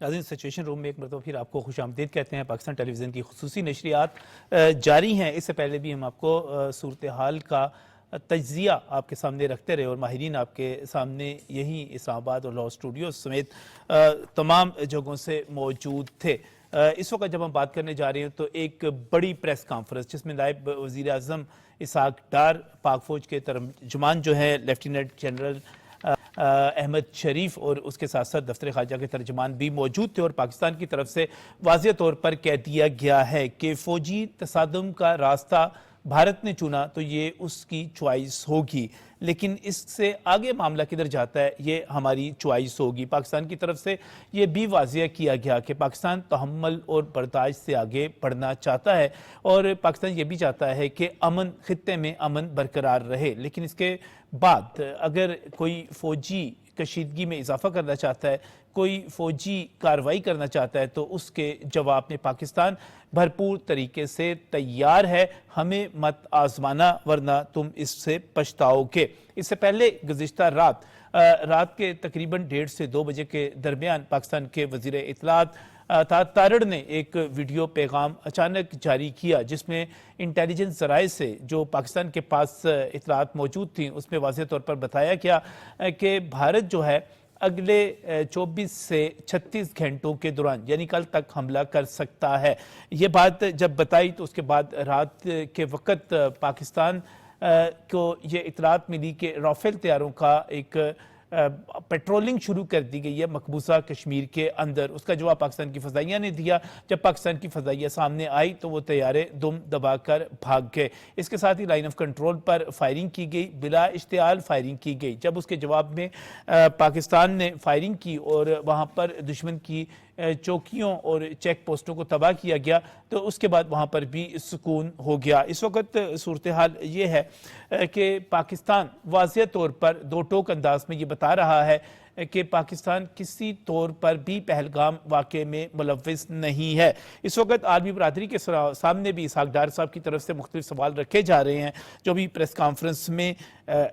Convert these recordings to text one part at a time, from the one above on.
नाज़रीन, situation room में एक मरतबा फिर आपको खुशामदीद कहते हैं। पाकिस्तान टेलीविज़न की खुसूसी नशरियात जारी हैं। इससे पहले भी हम आपको सूरत हाल का तज्जिया आपके सामने रखते रहे और माहिरीन आपके सामने यहीं इस्लामाबाद और लाहौर स्टूडियो समेत तमाम जगहों से मौजूद थे। इस वक्त जब हम बात करने जा रहे हैं तो एक बड़ी प्रेस कॉन्फ्रेंस जिसमें नायब वज़ीर आज़म इसहाक डार, पाक फ़ौज के तर्जुमान जो है लेफ्टिनेंट जनरल अहमद शरीफ और उसके साथ साथ दफ्तर ख़ारजा के तर्जुमान भी मौजूद थे और पाकिस्तान की तरफ से वाज़ेह तौर पर कह दिया गया है कि फ़ौजी तसादुम का रास्ता भारत ने चुना तो ये उसकी चॉइस होगी, लेकिन इससे आगे मामला किधर जाता है ये हमारी चॉइस होगी। पाकिस्तान की तरफ से ये भी वाज़ेह किया गया कि पाकिस्तान तहम्मुल और बर्दाश्त से आगे बढ़ना चाहता है और पाकिस्तान ये भी चाहता है कि अमन खित्ते में अमन बरकरार रहे, लेकिन इसके बाद अगर कोई फ़ौजी कशीदगी में इजाफा करना चाहता है, कोई फ़ौजी कार्रवाई करना चाहता है तो उसके जवाब में पाकिस्तान भरपूर तरीके से तैयार है। हमें मत आजमाना वरना तुम इससे पछताओगे। इससे पहले गुज़िश्ता रात के तकरीबन 1:30 से 2 बजे के दरमियान पाकिस्तान के वज़ीर इत्तलात तारड़ ने एक वीडियो पैगाम अचानक जारी किया जिसमें इंटेलिजेंस ज़राए से जो पाकिस्तान के पास इत्तलात मौजूद थी उसमें वाज़ेह तौर पर बताया गया कि भारत जो है अगले 24 से 36 घंटों के दौरान यानी कल तक हमला कर सकता है। ये बात जब बताई तो उसके बाद रात के वक़्त पाकिस्तान को ये इत्तलात मिली कि राफेल तैयारों का एक पेट्रोलिंग शुरू कर दी गई है मकबूजा कश्मीर के अंदर। उसका जवाब पाकिस्तान की फ़ज़ाइया ने दिया। जब पाकिस्तान की फ़ज़ाइया सामने आई तो वो तैयारे दुम दबाकर भाग गए। इसके साथ ही लाइन ऑफ कंट्रोल पर फायरिंग की गई, बिला इश्तियाल फायरिंग की गई। जब उसके जवाब में पाकिस्तान ने फायरिंग की और वहाँ पर दुश्मन की चौकियों और चेक पोस्टों को तबाह किया गया तो उसके बाद वहाँ पर भी सुकून हो गया। इस वक्त सूरत हाल ये है कि पाकिस्तान वाज़ेह तौर पर दो टोक अंदाज में ये बता रहा है कि पाकिस्तान किसी तौर पर भी पहलगाम वाक़े में मुलव्विस नहीं है। इस वक्त आलमी बरादरी के सामने भी इसहाक डार साहब की तरफ से मुख्तलिफ सवाल रखे जा रहे हैं जो भी प्रेस कॉन्फ्रेंस में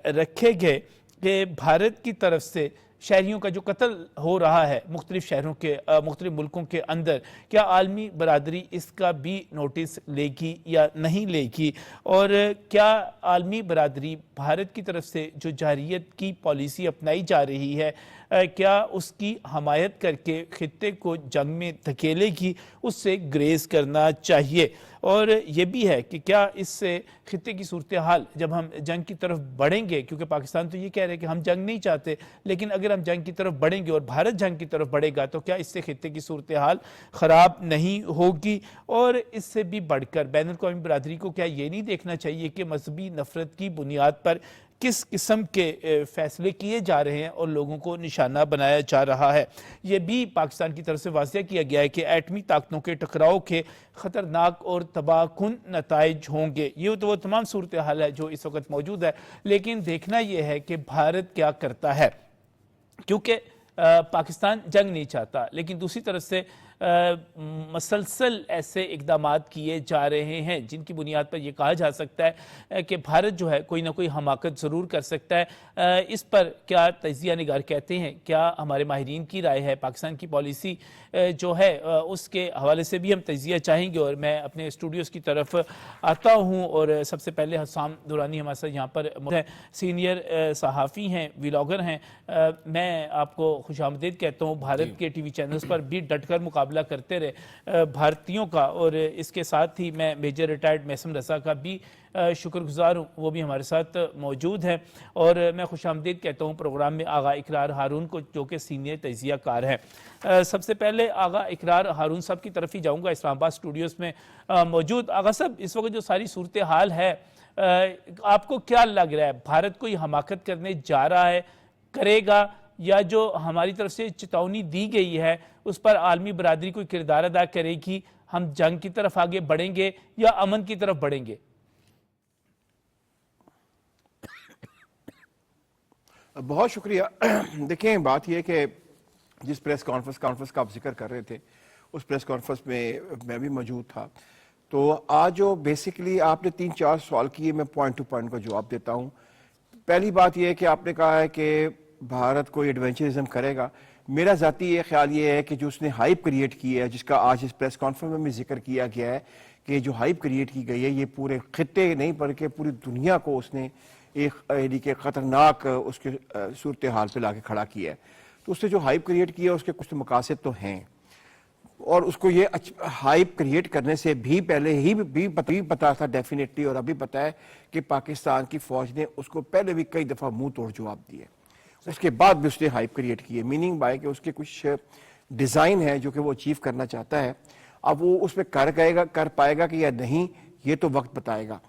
रखे गए कि भारत की तरफ से शहरियों का जो कत्ल हो रहा है मुख्तलिफ शहरों के मुख्तलिफ मुल्कों के अंदर, क्या आलमी बरादरी इसका भी नोटिस लेगी या नहीं लेगी, और क्या आलमी बरादरी भारत की तरफ से जो जारियत की पॉलिसी अपनाई जा रही है क्या उसकी हमायत करके खित्ते को जंग में धकेलेगी, उससे ग्रेज करना चाहिए। और ये भी है कि क्या इससे खित्ते की सूरत हाल जब हम जंग की तरफ बढ़ेंगे, क्योंकि पाकिस्तान तो ये कह रहे हैं कि हम जंग नहीं चाहते, लेकिन अगर हम जंग की तरफ बढ़ेंगे और भारत जंग की तरफ बढ़ेगा तो क्या इससे खित्ते की सूरत हाल ख़राब नहीं होगी। और इससे भी बढ़कर बैनुल अक़वामी बरादरी को क्या ये नहीं देखना चाहिए कि मजहबी नफरत की बुनियाद पर किस किस्म के फैसले किए जा रहे हैं और लोगों को निशाना बनाया जा रहा है। ये भी पाकिस्तान की तरफ से वाज़ेह किया गया है कि एटमी ताकतों के टकराव के ख़तरनाक और तबाहकुन नताइज होंगे। ये तो वो तमाम सूरत हाल है जो इस वक्त मौजूद है, लेकिन देखना यह है कि भारत क्या करता है, क्योंकि पाकिस्तान जंग नहीं चाहता, लेकिन दूसरी तरफ से मसलसल ऐसे इक़दामात किए जा रहे हैं जिनकी बुनियाद पर यह कहा जा सकता है कि भारत जो है कोई ना कोई हमाकत ज़रूर कर सकता है। इस पर क्या तजिया निगार कहते हैं, क्या हमारे माहिरीन की राय है, पाकिस्तान की पॉलिसी जो है उसके हवाले से भी हम तजिया चाहेंगे। और मैं अपने स्टूडियोज़ की तरफ आता हूँ और सबसे पहले हसाम दुरानी हमारे साथ यहाँ पर है, सीनियर सहाफ़ी हैं, व्लॉगर हैं। मैं आपको खुशामदीद कहता हूँ। भारत के टीवी चैनल्स पर भी डटकर मुकाबला करते रहे भारतीयों का, और इसके साथ ही मैं मेजर रिटायर्ड मैसम रज़ा का भी शुक्रगुजार हूँ, वो भी हमारे साथ मौजूद हैं। और मैं खुशामदीद कहता हूँ प्रोग्राम में आगा इकरार हारून को, जो कि सीनियर तजिया कार है। सबसे पहले आगा इकरार हारून साहब की तरफ ही जाऊँगा, इस्लामाबाद स्टूडियोज़ में मौजूद। आगा साहब, इस वक्त जो सारी सूरत हाल है आपको क्या लग रहा है, भारत कोई हमाकत करने जा रहा है, करेगा, या जो हमारी तरफ से चेतावनी दी गई है उस पर आलमी बरादरी कोई किरदार अदा करेगी, हम जंग की तरफ आगे बढ़ेंगे या अमन की तरफ बढ़ेंगे? बहुत शुक्रिया। देखें, बात यह कि जिस प्रेस कॉन्फ्रेंस का आप जिक्र कर रहे थे उस प्रेस कॉन्फ्रेंस में मैं भी मौजूद था। तो आज जो बेसिकली आपने 3-4 सवाल किए, मैं पॉइंट टू पॉइंट का जवाब देता हूँ। पहली बात यह है कि आपने कहा है कि भारत कोई एडवेंचरिज्म करेगा। मेरा ज़ाती ये ख्याल ये है कि जो उसने हाइप क्रिएट की है, जिसका आज इस प्रेस कॉन्फ्रेंस में जिक्र किया गया है कि जो हाइप क्रिएट की गई है, ये पूरे खित्ते नहीं बल्कि पूरी दुनिया को उसने एक यानी कि ख़तरनाक उसके सूरत हाल पे लाके खड़ा किया है। तो उसने जो हाइप क्रिएट किया उसके कुछ मकासद तो हैं, और उसको ये हाइप क्रिएट करने से भी पहले ही भी पता था डेफिनेटली, और अभी पता है कि पाकिस्तान की फौज ने उसको पहले भी कई दफ़ा मुंह तोड़ जवाब दिए, उसके बाद भी उसने हाइप क्रिएट की है। मीनिंग बाय कि उसके कुछ डिज़ाइन है जो कि वो अचीव करना चाहता है। अब वो उसमें कर पाएगा कि या नहीं, ये तो वक्त बताएगा।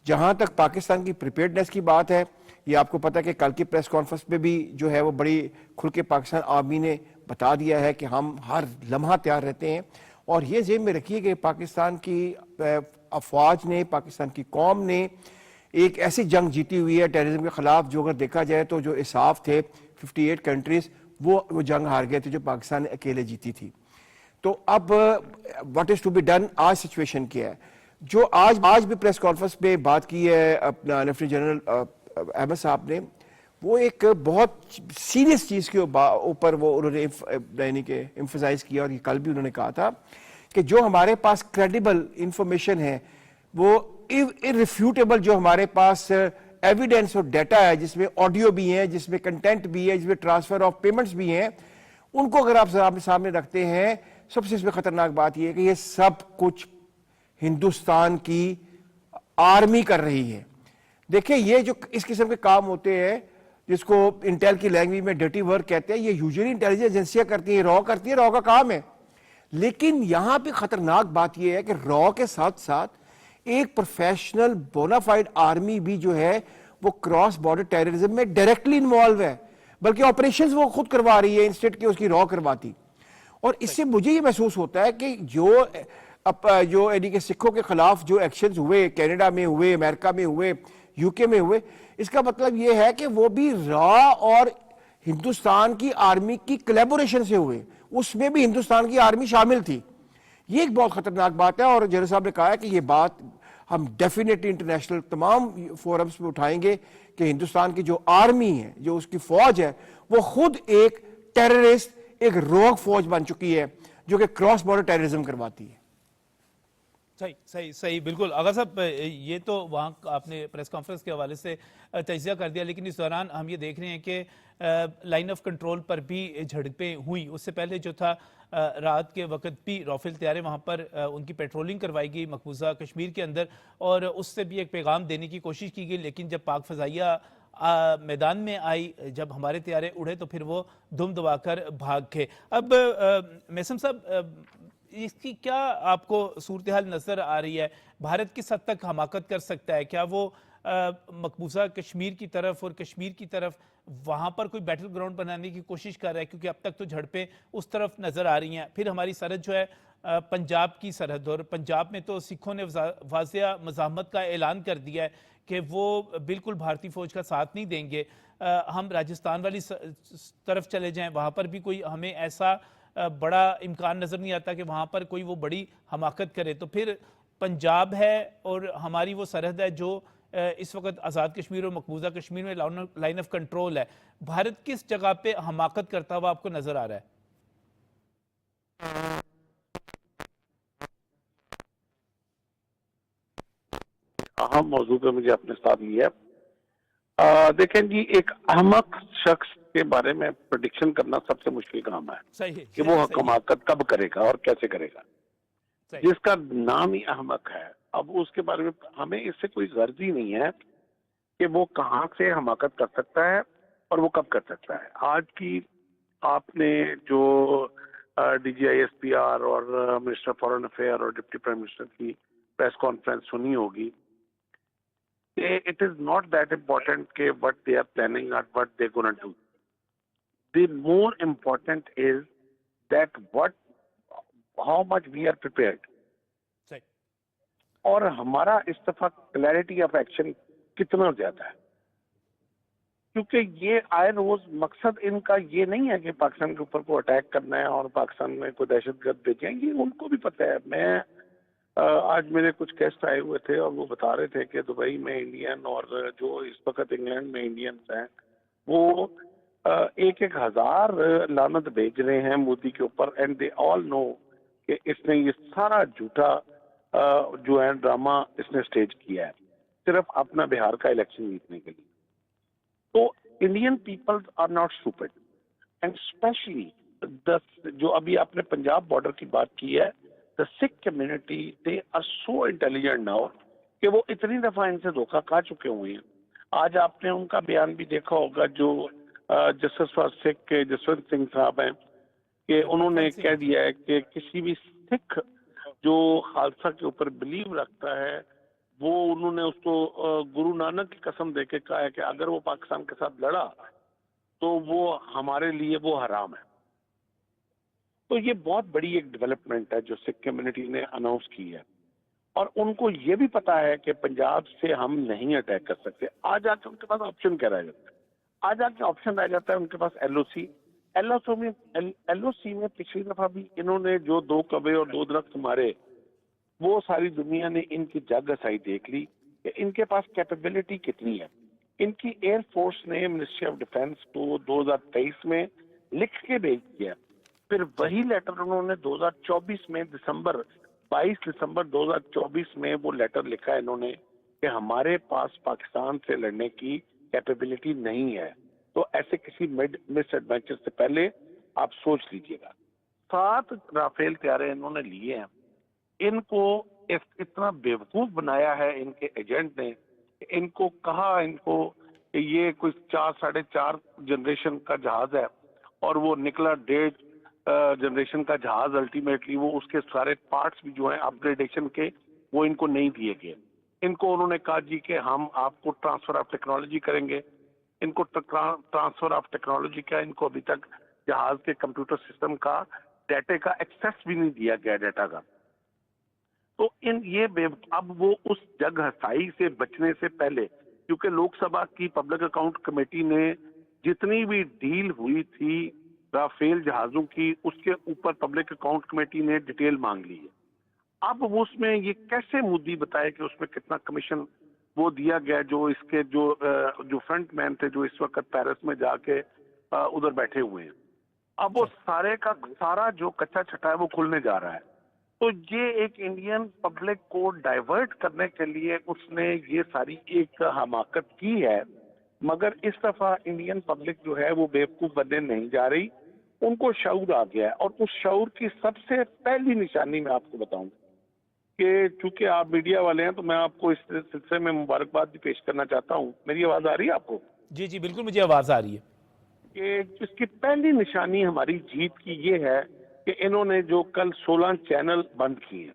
जहां तक पाकिस्तान की प्रिपेयर्डनेस की बात है, ये आपको पता है कि कल की प्रेस कॉन्फ्रेंस में भी जो है वो बड़ी खुल के पाकिस्तान आर्मी ने बता दिया है कि हम हर लम्हा तैयार रहते हैं। और ये जेब में रखिए कि पाकिस्तान की अफवाज ने, पाकिस्तान की कौम ने एक ऐसी जंग जीती हुई है टेररिज्म के खिलाफ, जो अगर देखा जाए तो जो इसाफ थे 58 कंट्रीज, वो जंग हार गए थे जो पाकिस्तान ने अकेले जीती थी। तो अब what is to be done, आज सिचुएशन क्या है? जो आज भी प्रेस कॉन्फ्रेंस में बात की है अपना लेफ्टिनेंट जनरल अहमद साहब ने, वो एक बहुत सीरियस चीज के ऊपर वो उन्होंने यानी कि एम्फसाइज किया, और ये कल भी उन्होंने कहा था कि जो हमारे पास क्रेडिबल इंफॉर्मेशन है, वो इररिफ्यूटेबल जो हमारे पास एविडेंस और डाटा है, जिसमें ऑडियो भी है, जिसमें कंटेंट भी है, जिसमें ट्रांसफर ऑफ पेमेंट्स भी हैं, उनको अगर आप सामने रखते हैं, सबसे इसमें खतरनाक बात यह है कि ये सब कुछ हिंदुस्तान की आर्मी कर रही है। देखिए, ये जो इस किस्म के काम होते हैं, जिसको इंटेल की लैंग्वेज में डर्टी वर्क कहते हैं, ये यूजुअली इंटेलिजेंस एजेंसियां करती हैं, रॉ करती है, रॉ का काम है। लेकिन यहां पे खतरनाक बात यह है कि रॉ के साथ साथ एक प्रोफेशनल बोनाफाइड आर्मी भी जो है वो क्रॉस बॉर्डर टेररिज्म में डायरेक्टली इन्वॉल्व है, बल्कि ऑपरेशंस वो खुद करवा रही है इंस्टेड कि उसकी रॉ करवाती। और इससे मुझे ये महसूस होता है कि जो यानी कि सिखों के खिलाफ जो एक्शंस हुए, कनाडा में हुए, अमेरिका में हुए, यूके में हुए, इसका मतलब ये है कि वो भी रॉ और हिंदुस्तान की आर्मी की कोलैबोरेशन से हुए, उसमें भी हिंदुस्तान की आर्मी शामिल थी। ये एक बहुत खतरनाक बात है, और जनरल साहब ने कहा है कि ये बात हम डेफिनेटली इंटरनेशनल तमाम फोरम्स में उठाएंगे कि हिंदुस्तान की जो आर्मी है, जो उसकी फौज है, वो खुद एक टेररिस्ट, एक रोग फौज बन चुकी है जो कि क्रॉस बॉर्डर टेररिज्म करवाती है। सही सही सही, बिल्कुल। अगर साहब, ये तो वहाँ आपने प्रेस कॉन्फ्रेंस के हवाले से तजिया कर दिया, लेकिन इस दौरान हम ये देख रहे हैं कि लाइन ऑफ कंट्रोल पर भी झड़पें हुई। उससे पहले जो था, रात के वक्त भी राफेल तैयारे वहाँ पर उनकी पेट्रोलिंग करवाई गई मकबूजा कश्मीर के अंदर, और उससे भी एक पैगाम देने की कोशिश की गई। लेकिन जब पाक फ़ज़ाइया मैदान में आई, जब हमारे तैयारे उड़े, तो फिर वो दुम दबाकर भाग गए। अब मैसम साहब, इसकी क्या आपको सूरत हाल नजर आ रही है? भारत किस हद तक हमाकत कर सकता है? क्या वो मकबूजा कश्मीर की तरफ और कश्मीर की तरफ वहां पर कोई बैटल ग्राउंड बनाने की कोशिश कर रहा है? क्योंकि अब तक तो झड़पें उस तरफ नजर आ रही हैं। फिर हमारी सरहद जो है पंजाब की सरहद, और पंजाब में तो सिखों ने वाज़िया मज़ाहमत का ऐलान कर दिया है कि वो बिल्कुल भारतीय फौज का साथ नहीं देंगे। हम राजस्थान वाली तरफ चले जाएं, वहां पर भी कोई हमें ऐसा बड़ा इम्कान नजर नहीं आता कि वहां पर कोई वो बड़ी हमाकत करे। तो फिर पंजाब है और हमारी वो सरहद है जो इस वक्त आज़ाद कश्मीर और मकबूजा कश्मीर में लाइन ऑफ कंट्रोल है। भारत किस जगह पे हमाकत करता हुआ आपको नजर आ रहा है? अहम मौजू पे मुझे अपने साथ लिया। देखें जी, एक अहमक शख्स के बारे में प्रेडिक्शन करना सबसे मुश्किल काम है। सही कि वो हमाकत कब करेगा और कैसे करेगा। जिसका नाम ही अहमक है, अब उसके बारे में हमें इससे कोई गर्ज ही नहीं है कि वो कहाँ से हमाकत कर सकता है और वो कब कर सकता है। आज की आपने जो DGISPR और मिनिस्टर फॉरेन अफेयर और डिप्टी प्राइम मिनिस्टर की प्रेस कॉन्फ्रेंस सुनी होगी, it is not that important ke what they are planning or what they're going to do. The more important is that how much we are prepared. सही। और हमारा इस दफा clarity of action कितना ज्यादा है, क्योंकि ये आए रोज मकसद इनका ये नहीं है कि पाकिस्तान के ऊपर को अटैक करना है और पाकिस्तान में कोई दहशतगर्द भेजें। ये उनको भी पता है। मैं आज मेरे कुछ गेस्ट आए हुए थे और वो बता रहे थे कि दुबई में इंडियन और जो इस वक्त इंग्लैंड में इंडियंस हैं, वो एक एक हजार लानत भेज रहे हैं मोदी के ऊपर, एंड दे ऑल नो कि इसने ये सारा झूठा जो है ड्रामा इसने स्टेज किया है सिर्फ अपना बिहार का इलेक्शन जीतने के लिए। तो Indian people are not stupid, and specially जो अभी आपने पंजाब बॉर्डर की बात की है, the Sikh community they are so intelligent now कि वो इतनी दफा इनसे धोखा खा चुके हुए हैं। आज आपने उनका बयान भी देखा होगा, जो जस्टिस फॉर सिख के जसवंत सिंह साहब हैं, कि उन्होंने कह दिया है कि किसी भी सिख जो खालसा के ऊपर बिलीव रखता है, वो उन्होंने उसको गुरु नानक की कसम देके कहा है कि अगर वो पाकिस्तान के साथ लड़ा तो वो हमारे लिए वो हराम है। तो ये बहुत बड़ी एक डेवलपमेंट है जो सिख कम्युनिटी ने अनाउंस की है, और उनको ये भी पता है कि पंजाब से हम नहीं अटैक कर सकते। आज आके उनके पास ऑप्शन क्या रह जाता है? आज आके ऑप्शन रह जाता है उनके पास एलओसी। एलओसी में पिछली दफा भी इन्होंने जो 2 कबे और 2 दरख्त मारे, वो सारी दुनिया ने इनकी जग हसाई देख ली कि इनके पास कैपेबिलिटी कितनी है। इनकी एयरफोर्स ने मिनिस्ट्री ऑफ डिफेंस को 2023 में लिख के भेज दिया, फिर वही लेटर उन्होंने 2024 में 22 दिसंबर 2024 में वो लेटर लिखा है इन्होंने कि हमारे पास पाकिस्तान से लड़ने की कैपेबिलिटी नहीं है। तो ऐसे किसी मिस एडवेंचर से पहले आप सोच लीजिएगा। 7 राफेल तैयारे इन्होंने लिए हैं। इनको इतना बेवकूफ बनाया है इनके एजेंट ने, इनको कहा इनको कि ये कोई 4 साढ़े 4 जनरेशन का जहाज है, और वो निकला 1.5 जनरेशन का जहाज। अल्टीमेटली वो उसके सारे पार्ट्स भी जो हैं अपग्रेडेशन के, वो इनको नहीं दिए गए। इनको उन्होंने कहा जी कि हम आपको ट्रांसफर ऑफ टेक्नोलॉजी करेंगे। इनको ट्रांसफर ऑफ टेक्नोलॉजी का इनको अभी तक जहाज के कंप्यूटर सिस्टम का डाटा का एक्सेस भी नहीं दिया गया डाटा का। तो अब वो उस जग हसाई से बचने से पहले, क्योंकि लोकसभा की पब्लिक अकाउंट कमेटी ने जितनी भी डील हुई थी राफेल जहाजों की, उसके ऊपर पब्लिक अकाउंट कमेटी ने डिटेल मांग ली है। अब वो उसमें ये कैसे मोदी बताए कि उसमें कितना कमीशन वो दिया गया, जो इसके जो फ्रंट मैन थे जो इस वक्त पेरिस में जाके उधर बैठे हुए हैं। अब वो सारे का सारा जो कच्चा छटा है वो खुलने जा रहा है। तो ये एक इंडियन पब्लिक को डाइवर्ट करने के लिए उसने ये सारी एक हमाकत की है, मगर इस दफा इंडियन पब्लिक जो है वो बेवकूफ बनने नहीं जा रही, उनको शऊर आ गया है। और उस शऊर की सबसे पहली निशानी मैं आपको बताऊं कि चूंकि आप मीडिया वाले हैं, तो मैं आपको इस सिलसिले में मुबारकबाद भी पेश करना चाहता हूं। मेरी आवाज आ रही है आपको? जी जी बिल्कुल, मुझे आवाज आ रही है। कि इसकी पहली निशानी हमारी जीत की ये है कि इन्होंने जो कल 16 चैनल बंद किए हैं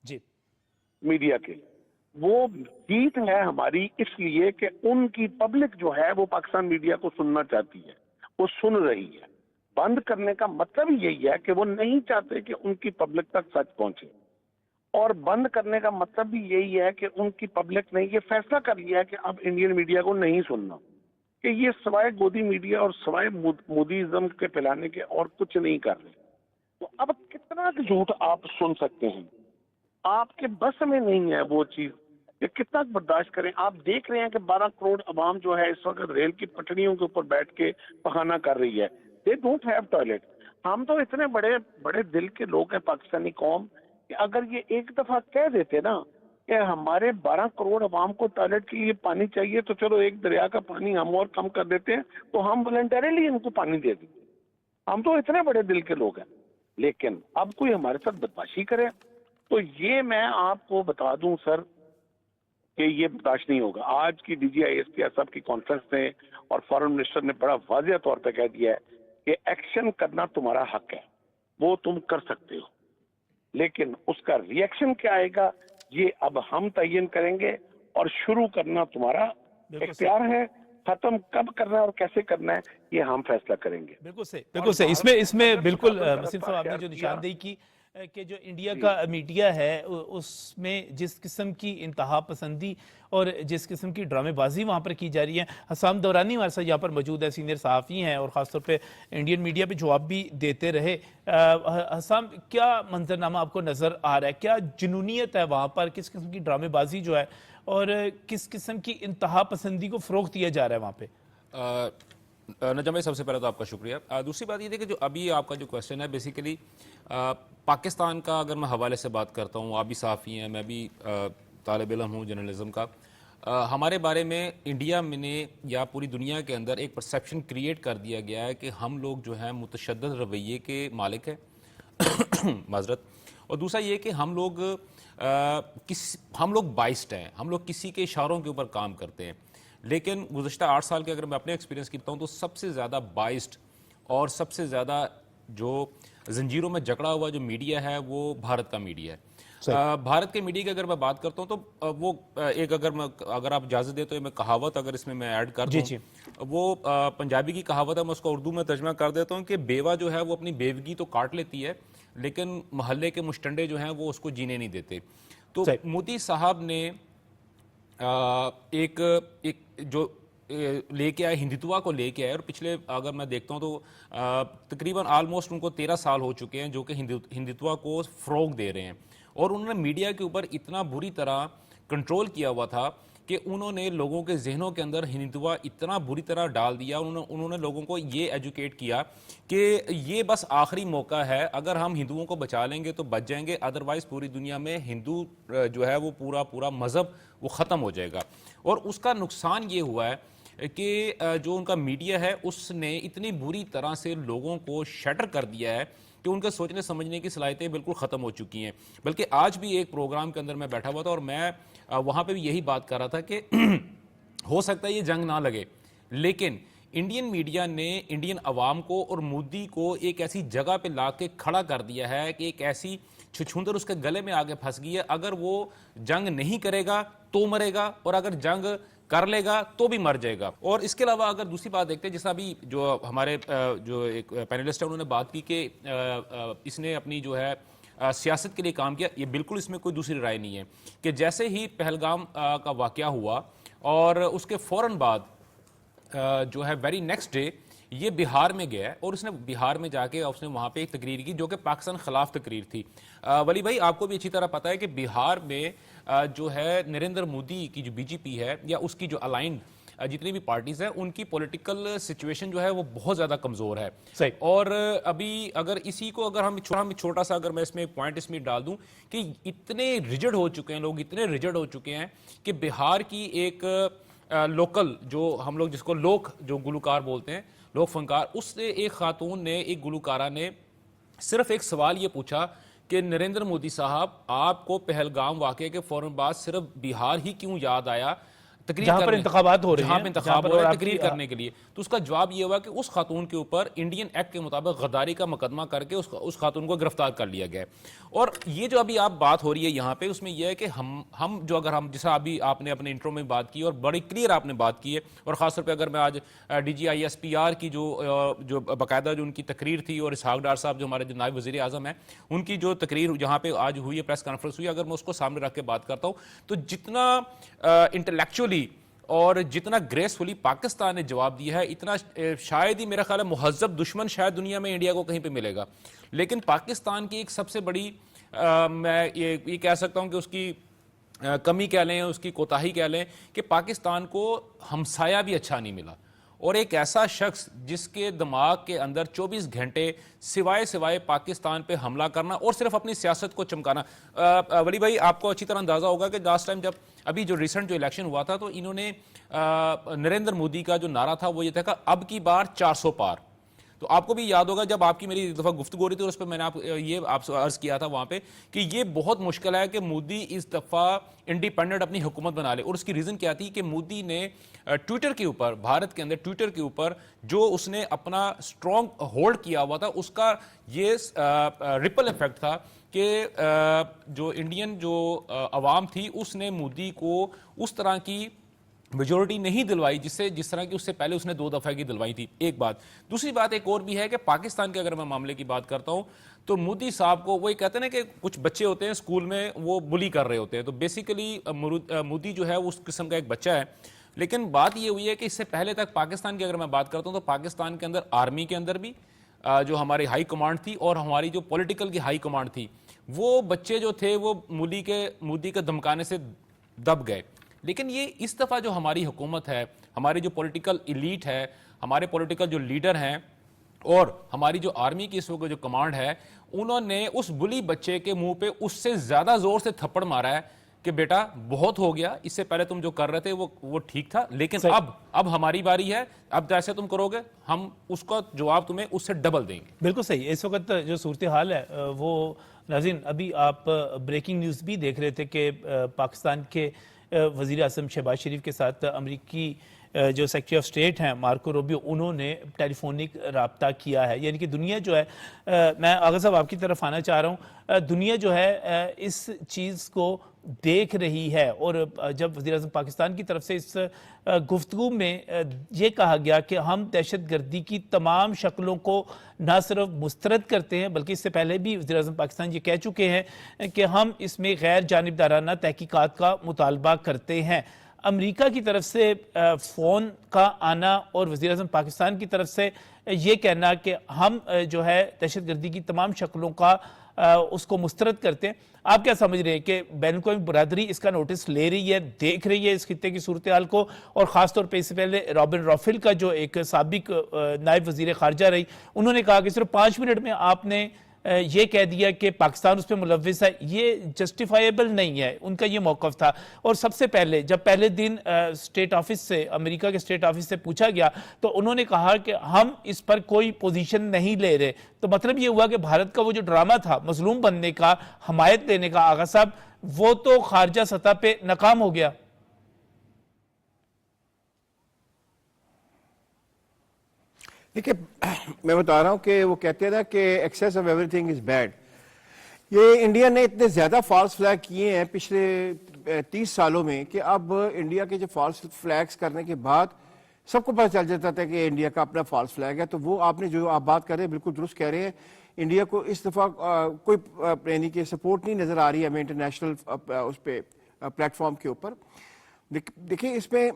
जी मीडिया के, वो जीत है हमारी इसलिए कि उनकी पब्लिक जो है वो पाकिस्तान मीडिया को सुनना चाहती है, वो सुन रही है। बंद करने का मतलब यही है कि वो नहीं चाहते कि उनकी पब्लिक तक सच पहुंचे, और बंद करने का मतलब भी यही है कि उनकी पब्लिक ने ये फैसला कर लिया है कि अब इंडियन मीडिया को नहीं सुनना, कि ये सवाए गोदी मीडिया और सवाए मोदीइज्म के फैलाने के और कुछ नहीं कर रहे। तो अब कितना झूठ आप सुन सकते हैं? आपके बस में नहीं है वो चीज, ये कितना बर्दाश्त करें? आप देख रहे हैं कि 12 करोड़ अवाम जो है इस वक्त रेल की पटरियों के ऊपर बैठ के पखाना कर रही है। They don't have toilet. हम तो इतने बड़े बड़े दिल के लोग हैं पाकिस्तानी कौम, कि अगर ये एक दफा कह देते ना कि हमारे 12 करोड़ अवाम को टॉयलेट के लिए पानी चाहिए, तो चलो एक दरिया का पानी हम और कम कर देते हैं, तो हम वॉलंटरीली इनको पानी दे देते। हम तो इतने बड़े दिल के लोग हैं, लेकिन अब कोई हमारे साथ बदमाशी करे तो ये मैं आपको बता दूं सर कि ये बर्दाश्त नहीं होगा। आज की DGISP साहब की कॉन्फ्रेंस में और फॉरेन मिनिस्टर ने बड़ा वाज़ेह तौर पे कह दिया है कि एक्शन करना तुम्हारा हक है, वो तुम कर सकते हो, लेकिन उसका रिएक्शन क्या आएगा ये अब हम तयन करेंगे, और शुरू करना तुम्हारा इख्तियार है, खत्म कब करना है और कैसे करना है ये हम फैसला करेंगे। बिल्कुल सही। इसमें बिल्कुल मसीम साहब आपने जो निशानदेही की कि जो इंडिया का मीडिया है उसमें जिस किस्म की इंतहा पसंदी और जिस किस्म की ड्रामेबाजी वहाँ पर की जा रही है। हसाम दौरानी हमारे साथ यहाँ पर मौजूद है, सीनियर सहाफ़ी हैं और ख़ासतौर पे इंडियन मीडिया पे जवाब भी देते रहे। हसाम, क्या मंजरनामा आपको नज़र आ रहा है? क्या जुनूनियत है वहाँ पर? किस किस्म की ड्रामेबाजी जो है और किस किस्म की इंतहा पसंदी को फ़रोग़ दिया जा रहा है वहाँ पर? नजम भाई, सबसे पहले तो आपका शुक्रिया। दूसरी बात ये थी कि जो अभी आपका जो क्वेश्चन है बेसिकली पाकिस्तान का, अगर मैं हवाले से बात करता हूँ, आप भी साफ़ी हैं, मैं भी तालिब इल्म हूँ जर्नलिज्म का। हमारे बारे में इंडिया में ने या पूरी दुनिया के अंदर एक परसेप्शन क्रिएट कर दिया गया है कि हम लोग जो हैं मुतशद्दिद रवैये के मालिक हैं माजरत। और दूसरा ये कि हम लोग बाइस्ड हैं, हम लोग किसी के इशारों के ऊपर काम करते हैं। लेकिन गुज़श्ता 8 साल के अगर मैं अपने एक्सपीरियंस करता हूँ तो सबसे ज़्यादा बाइस्ड और सबसे ज़्यादा जो जंजीरों में जकड़ा हुआ जो मीडिया है वो भारत का मीडिया है। भारत के मीडिया की अगर मैं बात करता हूँ तो वो एक, अगर आप इजाज़त दे तो मैं कहावत अगर इसमें मैं ऐड कर दूँ, वो पंजाबी की कहावत है, मैं उसको उर्दू में तर्जमा कर देता हूँ कि बेवा जो है वो अपनी बेवगी तो काट लेती है लेकिन मोहल्ले के मुश्तंडे जो हैं वो उसको जीने नहीं देते। तो मोदी साहब ने एक जो लेके आए, हिंदुत्व को लेके आए, और पिछले अगर मैं देखता हूँ तो तकरीबन ऑलमोस्ट उनको 13 साल हो चुके हैं जो कि हिंदुत्व को फ़रोग दे रहे हैं। और उन्होंने मीडिया के ऊपर इतना बुरी तरह कंट्रोल किया हुआ था कि उन्होंने लोगों के जहनों के अंदर हिंदुत्व इतना बुरी तरह डाल दिया। उन्होंने लोगों को ये एजुकेट किया कि ये बस आखिरी मौका है, अगर हम हिंदुओं को बचा लेंगे तो बच जाएंगे, अदरवाइज पूरी दुनिया में हिंदू जो है वो पूरा मज़हब वो ख़त्म हो जाएगा। और उसका नुकसान ये हुआ है कि जो उनका मीडिया है उसने इतनी बुरी तरह से लोगों को शटर कर दिया है कि उनके सोचने समझने की सलाहियतें बिल्कुल ख़त्म हो चुकी हैं। बल्कि आज भी एक प्रोग्राम के अंदर मैं बैठा हुआ था और मैं वहाँ पे भी यही बात कर रहा था कि हो सकता है ये जंग ना लगे, लेकिन इंडियन मीडिया ने इंडियन अवाम को और मोदी को एक ऐसी जगह पे ला के खड़ा कर दिया है कि एक ऐसी छुछुंदर उसके गले में आगे फंस गई है। अगर वो जंग नहीं करेगा तो मरेगा, और अगर जंग कर लेगा तो भी मर जाएगा। और इसके अलावा अगर दूसरी बात देखते हैं, जैसा अभी जो हमारे जो एक पैनलिस्ट है उन्होंने बात की कि इसने अपनी जो है सियासत के लिए काम किया, ये बिल्कुल इसमें कोई दूसरी राय नहीं है। कि जैसे ही पहलगाम का वाकया हुआ और उसके फ़ौरन बाद जो है वेरी नेक्स्ट डे ये बिहार में गया और उसने बिहार में जाके उसने वहाँ पे एक तकरीर की जो कि पाकिस्तान खिलाफ तकरीर थी। वली भाई, आपको भी अच्छी तरह पता है कि बिहार में जो है नरेंद्र मोदी की जो बीजेपी है या उसकी जो अलाइंड जितनी भी पार्टीज हैं उनकी पॉलिटिकल सिचुएशन जो है वो बहुत ज़्यादा कमज़ोर है। सही। और अभी अगर इसी को अगर हम छोटा सा अगर मैं इसमें एक पॉइंट इसमें डाल दूं कि इतने रिजिड हो चुके हैं लोग, इतने रिजिड हो चुके हैं कि बिहार की एक लोकल जो हम लोग जिसको लोक जो गुलकार बोलते हैं, लोक फनकार, उससे एक खातून ने, एक गुलकारा ने सिर्फ एक सवाल ये पूछा कि नरेंद्र मोदी साहब, आपको पहलगाम वाकये के फौरन बाद सिर्फ बिहार ही क्यों याद आया जहां पर इंतखाबात हो रहे हैं, इंतखाब हो रहे हैं तकरीर करने के लिए? तो उसका जवाब ये हुआ कि उस खातून के ऊपर इंडियन एक्ट के मुताबिक गद्दारी का मुकदमा करके उस खातून को गिरफ्तार कर लिया गया। और ये जो अभी आप बात हो रही है यहाँ पे, उसमें यह है कि हम जो अगर हम जैसा अभी आपने अपने इंट्रो में बात की और बड़ी क्लियर आपने बात की है, और खासतौर पर अगर मैं आज DGISPR की जो बाकायदा जो उनकी तकरीर थी और इसहाक डार साहब जो हमारे जो नायब वज़ीर आज़म हैं उनकी जो तकरीर जहाँ पे आज हुई है, प्रेस कॉन्फ्रेंस हुई, अगर मैं उसको सामने रख के बात करता हूँ तो जितना इंटेलेक्चुअली और जितना ग्रेसफुली पाकिस्तान ने जवाब दिया है, इतना शायद ही मेरा ख्याल है मुहज़्ज़ब दुश्मन शायद दुनिया में इंडिया को कहीं पे मिलेगा। लेकिन पाकिस्तान की एक सबसे बड़ी मैं ये कह सकता हूं कि उसकी कमी कह लें, उसकी कोताही कह लें कि पाकिस्तान को हमसाया भी अच्छा नहीं मिला। और एक ऐसा शख्स जिसके दिमाग के अंदर 24 घंटे सिवाय पाकिस्तान पे हमला करना और सिर्फ अपनी सियासत को चमकाना। वली भाई, आपको अच्छी तरह अंदाजा होगा कि लास्ट टाइम जब अभी जो रिसेंट जो इलेक्शन हुआ था तो इन्होंने नरेंद्र मोदी का जो नारा था वो ये था कि अब की बार 400 पार। तो आपको भी याद होगा जब आपकी मेरी एक दफ़ा गुफ्तगू हो रही थी और उस पर मैंने आपसे अर्ज़ किया था वहाँ पे कि ये बहुत मुश्किल है कि मोदी इस दफ़ा इंडिपेंडेंट अपनी हुकूमत बना ले। और उसकी रीज़न क्या थी कि मोदी ने ट्विटर के ऊपर, भारत के अंदर ट्विटर के ऊपर जो उसने अपना स्ट्रॉन्ग होल्ड किया हुआ था उसका ये रिपल इफेक्ट था कि जो इंडियन जो अवाम थी उसने मोदी को उस तरह की मेजोरिटी नहीं दिलवाई जिस तरह की उससे पहले उसने 2 दफा की दिलवाई थी। एक बात। दूसरी बात एक और भी है कि पाकिस्तान के अगर मैं मामले की बात करता हूं तो मोदी साहब को वही कहते हैं ना कि कुछ बच्चे होते हैं स्कूल में वो बुली कर रहे होते हैं, तो बेसिकली मोदी जो है उस किस्म का एक बच्चा है। लेकिन बात ये हुई है कि इससे पहले तक पाकिस्तान की अगर मैं बात करता हूं तो पाकिस्तान के अंदर आर्मी के अंदर भी जो हमारी हाई कमांड थी और हमारी जो पॉलिटिकल की हाई कमांड थी, वो बच्चे जो थे वो मोदी के धमकाने से दब गए। लेकिन ये इस दफ़ा जो हमारी हुकूमत है, हमारी जो पॉलिटिकल इलीट है, हमारे पॉलिटिकल जो लीडर हैं और हमारी जो आर्मी की इस वक्त जो कमांड है, उन्होंने उस बुली बच्चे के मुंह पे उससे ज्यादा जोर से थप्पड़ मारा है कि बेटा बहुत हो गया, इससे पहले तुम जो कर रहे थे वो ठीक था, लेकिन अब हमारी बारी है, अब जैसे तुम करोगे हम उसका जवाब तुम्हें उससे डबल देंगे। बिल्कुल सही। इस वक्त जो सूरत हाल है वो नाज़रीन, अभी आप ब्रेकिंग न्यूज़ भी देख रहे थे कि पाकिस्तान के वज़ीर आज़म शहबाज शरीफ के साथ अमरीकी जो सेक्रेटरी ऑफ स्टेट हैं मार्को रूबियो, उन्होंने टेलीफोनिक रब्ता किया है। यानी कि दुनिया जो है, मैं आगा साहब आपकी तरफ आना चाह रहा हूँ, दुनिया जो है इस चीज़ को देख रही है। और जब वज़ीर आज़म पाकिस्तान की तरफ से इस गुफ्तगू में ये कहा गया कि हम दहशत गर्दी की तमाम शक्लों को ना सिर्फ मुस्तरद करते हैं, बल्कि इससे पहले भी वज़ीर आज़म पाकिस्तान ये कह चुके हैं कि हम इसमें गैर जानिबदाराना तहकीकात का मुतालबा करते हैं। अमेरिका की तरफ से फ़ोन का आना और वज़ीर आज़म पाकिस्तान की तरफ से ये कहना कि हम जो है दहशत गर्दी की तमाम शक्लों का उसको मुस्तरद करते हैं, आप क्या समझ रहे हैं कि बैनुल-अक़वामी बरादरी इसका नोटिस ले रही है, देख रही है इस खित्ते की सूरत हाल को? और ख़ासतौर पर इससे पहले रॉबिन रॉफिल का जो एक साबिक नायब वज़ीर ख़ारजा रही, उन्होंने कहा कि सिर्फ 5 मिनट में आपने ये कह दिया कि पाकिस्तान उस पर मुलव्विस है, ये जस्टिफाइबल नहीं है। उनका ये मौक़िफ़ था। और सबसे पहले जब पहले दिन स्टेट ऑफिस से, अमेरिका के स्टेट ऑफिस से पूछा गया, तो उन्होंने कहा कि हम इस पर कोई पोजीशन नहीं ले रहे। तो मतलब ये हुआ कि भारत का वो जो ड्रामा था मजलूम बनने का, हमायत देने का, आगा साहब, वो तो खारजा सतह पे नाकाम हो गया। देखिए, मैं बता रहा हूं कि वो कहते हैं ना कि excess of everything is bad. ये इंडिया ने इतने ज्यादा फॉल्स फ्लैग किए हैं पिछले 30 सालों में कि अब इंडिया के जो फॉल्स फ्लैग्स करने के बाद सबको पता चल जाता था कि इंडिया का अपना फॉल्स फ्लैग है। तो वो आपने जो आप बात कर रहे हैं बिल्कुल दुरुस्त कह रहे हैं। इंडिया को इस दफा कोई यानी कि सपोर्ट नहीं नजर आ रही है हमें इंटरनेशनल उस पे प्लेटफॉर्म के ऊपर। देखिए, इसमें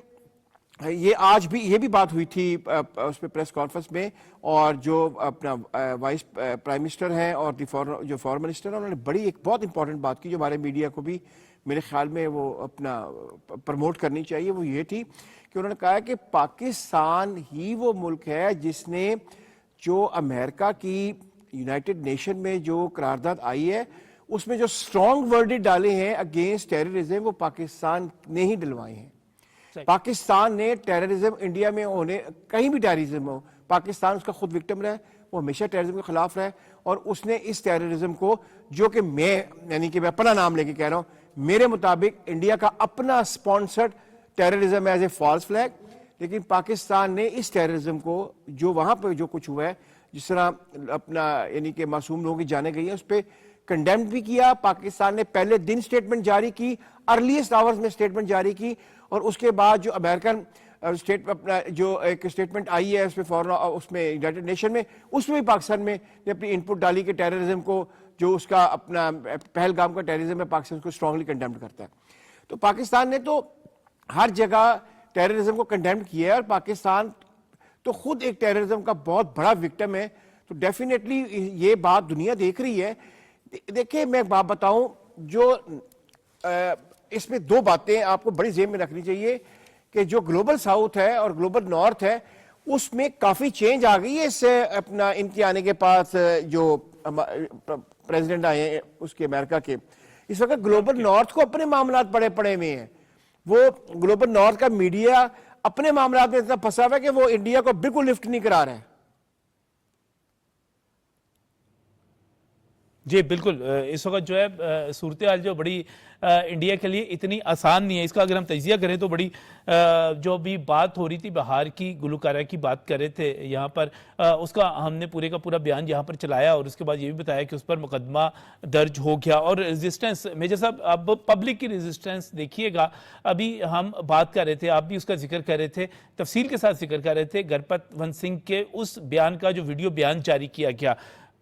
ये आज भी ये भी बात हुई थी उस पे प्रेस कॉन्फ्रेंस में, और जो अपना वाइस प्राइम मिनिस्टर हैं और जो फॉरेन मिनिस्टर हैं, उन्होंने बड़ी एक बहुत इंपॉर्टेंट बात की जो हमारे मीडिया को भी मेरे ख्याल में वो अपना प्रमोट करनी चाहिए। वो ये थी कि उन्होंने कहा कि पाकिस्तान ही वो मुल्क है जिसने जो अमेरिका की यूनाइटेड नेशन में जो करारदाद आई है उसमें जो स्ट्रॉन्ग वर्डिट डाले हैं अगेंस्ट टेररिज्म, वो पाकिस्तान ने ही डलवाए हैं। पाकिस्तान ने टेररिज्म इंडिया में होने, कहीं भी टेररिज्म हो, पाकिस्तान उसका खुद विक्टिम रहा है, वो हमेशा टेररिज्म के खिलाफ रहा है। और उसने इस टेररिज्म को, जो कि मैं यानी कि मैं अपना नाम लेके कह रहा हूं, मेरे मुताबिक इंडिया का अपना sponsored terrorism as a false flag. लेकिन पाकिस्तान ने इस टेररिज्म को, जो वहां पर जो कुछ हुआ है, जिस तरह अपना यानी कि मासूम लोगों की जाने गई है, उस पर कंडेम भी किया। पाकिस्तान ने पहले दिन स्टेटमेंट जारी की, अर्लीस्ट आवर्स में स्टेटमेंट जारी की, और उसके बाद जो अमेरिकन स्टेट अपना जो एक स्टेटमेंट आई है उसमें फॉरेन, उसमें यूनाइटेड नेशन में, उसमें भी पाकिस्तान में ने अपनी इनपुट डाली कि टेररिज्म को, जो उसका अपना पहलगाम का टेररिज्म है, पाकिस्तान को स्ट्रांगली कंडेम करता है। तो पाकिस्तान ने तो हर जगह टेररिज्म को कंडेम किया है, और पाकिस्तान तो खुद एक टेररिज्म का बहुत बड़ा विक्टिम है। तो डेफिनेटली ये बात दुनिया देख रही है। देखिए, मैं एक बात बताऊं, जो इसमें दो बातें आपको बड़ी जेब में रखनी चाहिए कि जो ग्लोबल साउथ है और ग्लोबल नॉर्थ है, उसमें काफी चेंज आ गई है इससे अपना इनके आने के पास। जो प्रेसिडेंट आए हैं उसके अमेरिका के, इस वक्त ग्लोबल नॉर्थ को अपने मामलात बड़े पड़े हुए हैं। वो ग्लोबल नॉर्थ का मीडिया अपने मामलात में इतना फंसा हुआ है कि वो इंडिया को बिल्कुल लिफ्ट नहीं करा रहा है। जी बिल्कुल, इस वक्त जो है सूरत हाल जो बड़ी इंडिया के लिए इतनी आसान नहीं है। इसका अगर हम तजिया करें तो बड़ी जो भी बात हो रही थी, बहार की गुलकारा की बात कर रहे थे यहाँ पर, उसका हमने पूरे का पूरा बयान यहाँ पर चलाया, और उसके बाद ये भी बताया कि उस पर मुकदमा दर्ज हो गया। और रेजिस्टेंस, मेजर साहब, अब पब्लिक की रेजिस्टेंस देखिएगा। अभी हम बात कर रहे थे, आप भी उसका जिक्र कर रहे थे, तफसील के साथ जिक्र कर रहे थे गरपतवंत सिंह के उस बयान का जो वीडियो बयान जारी किया गया।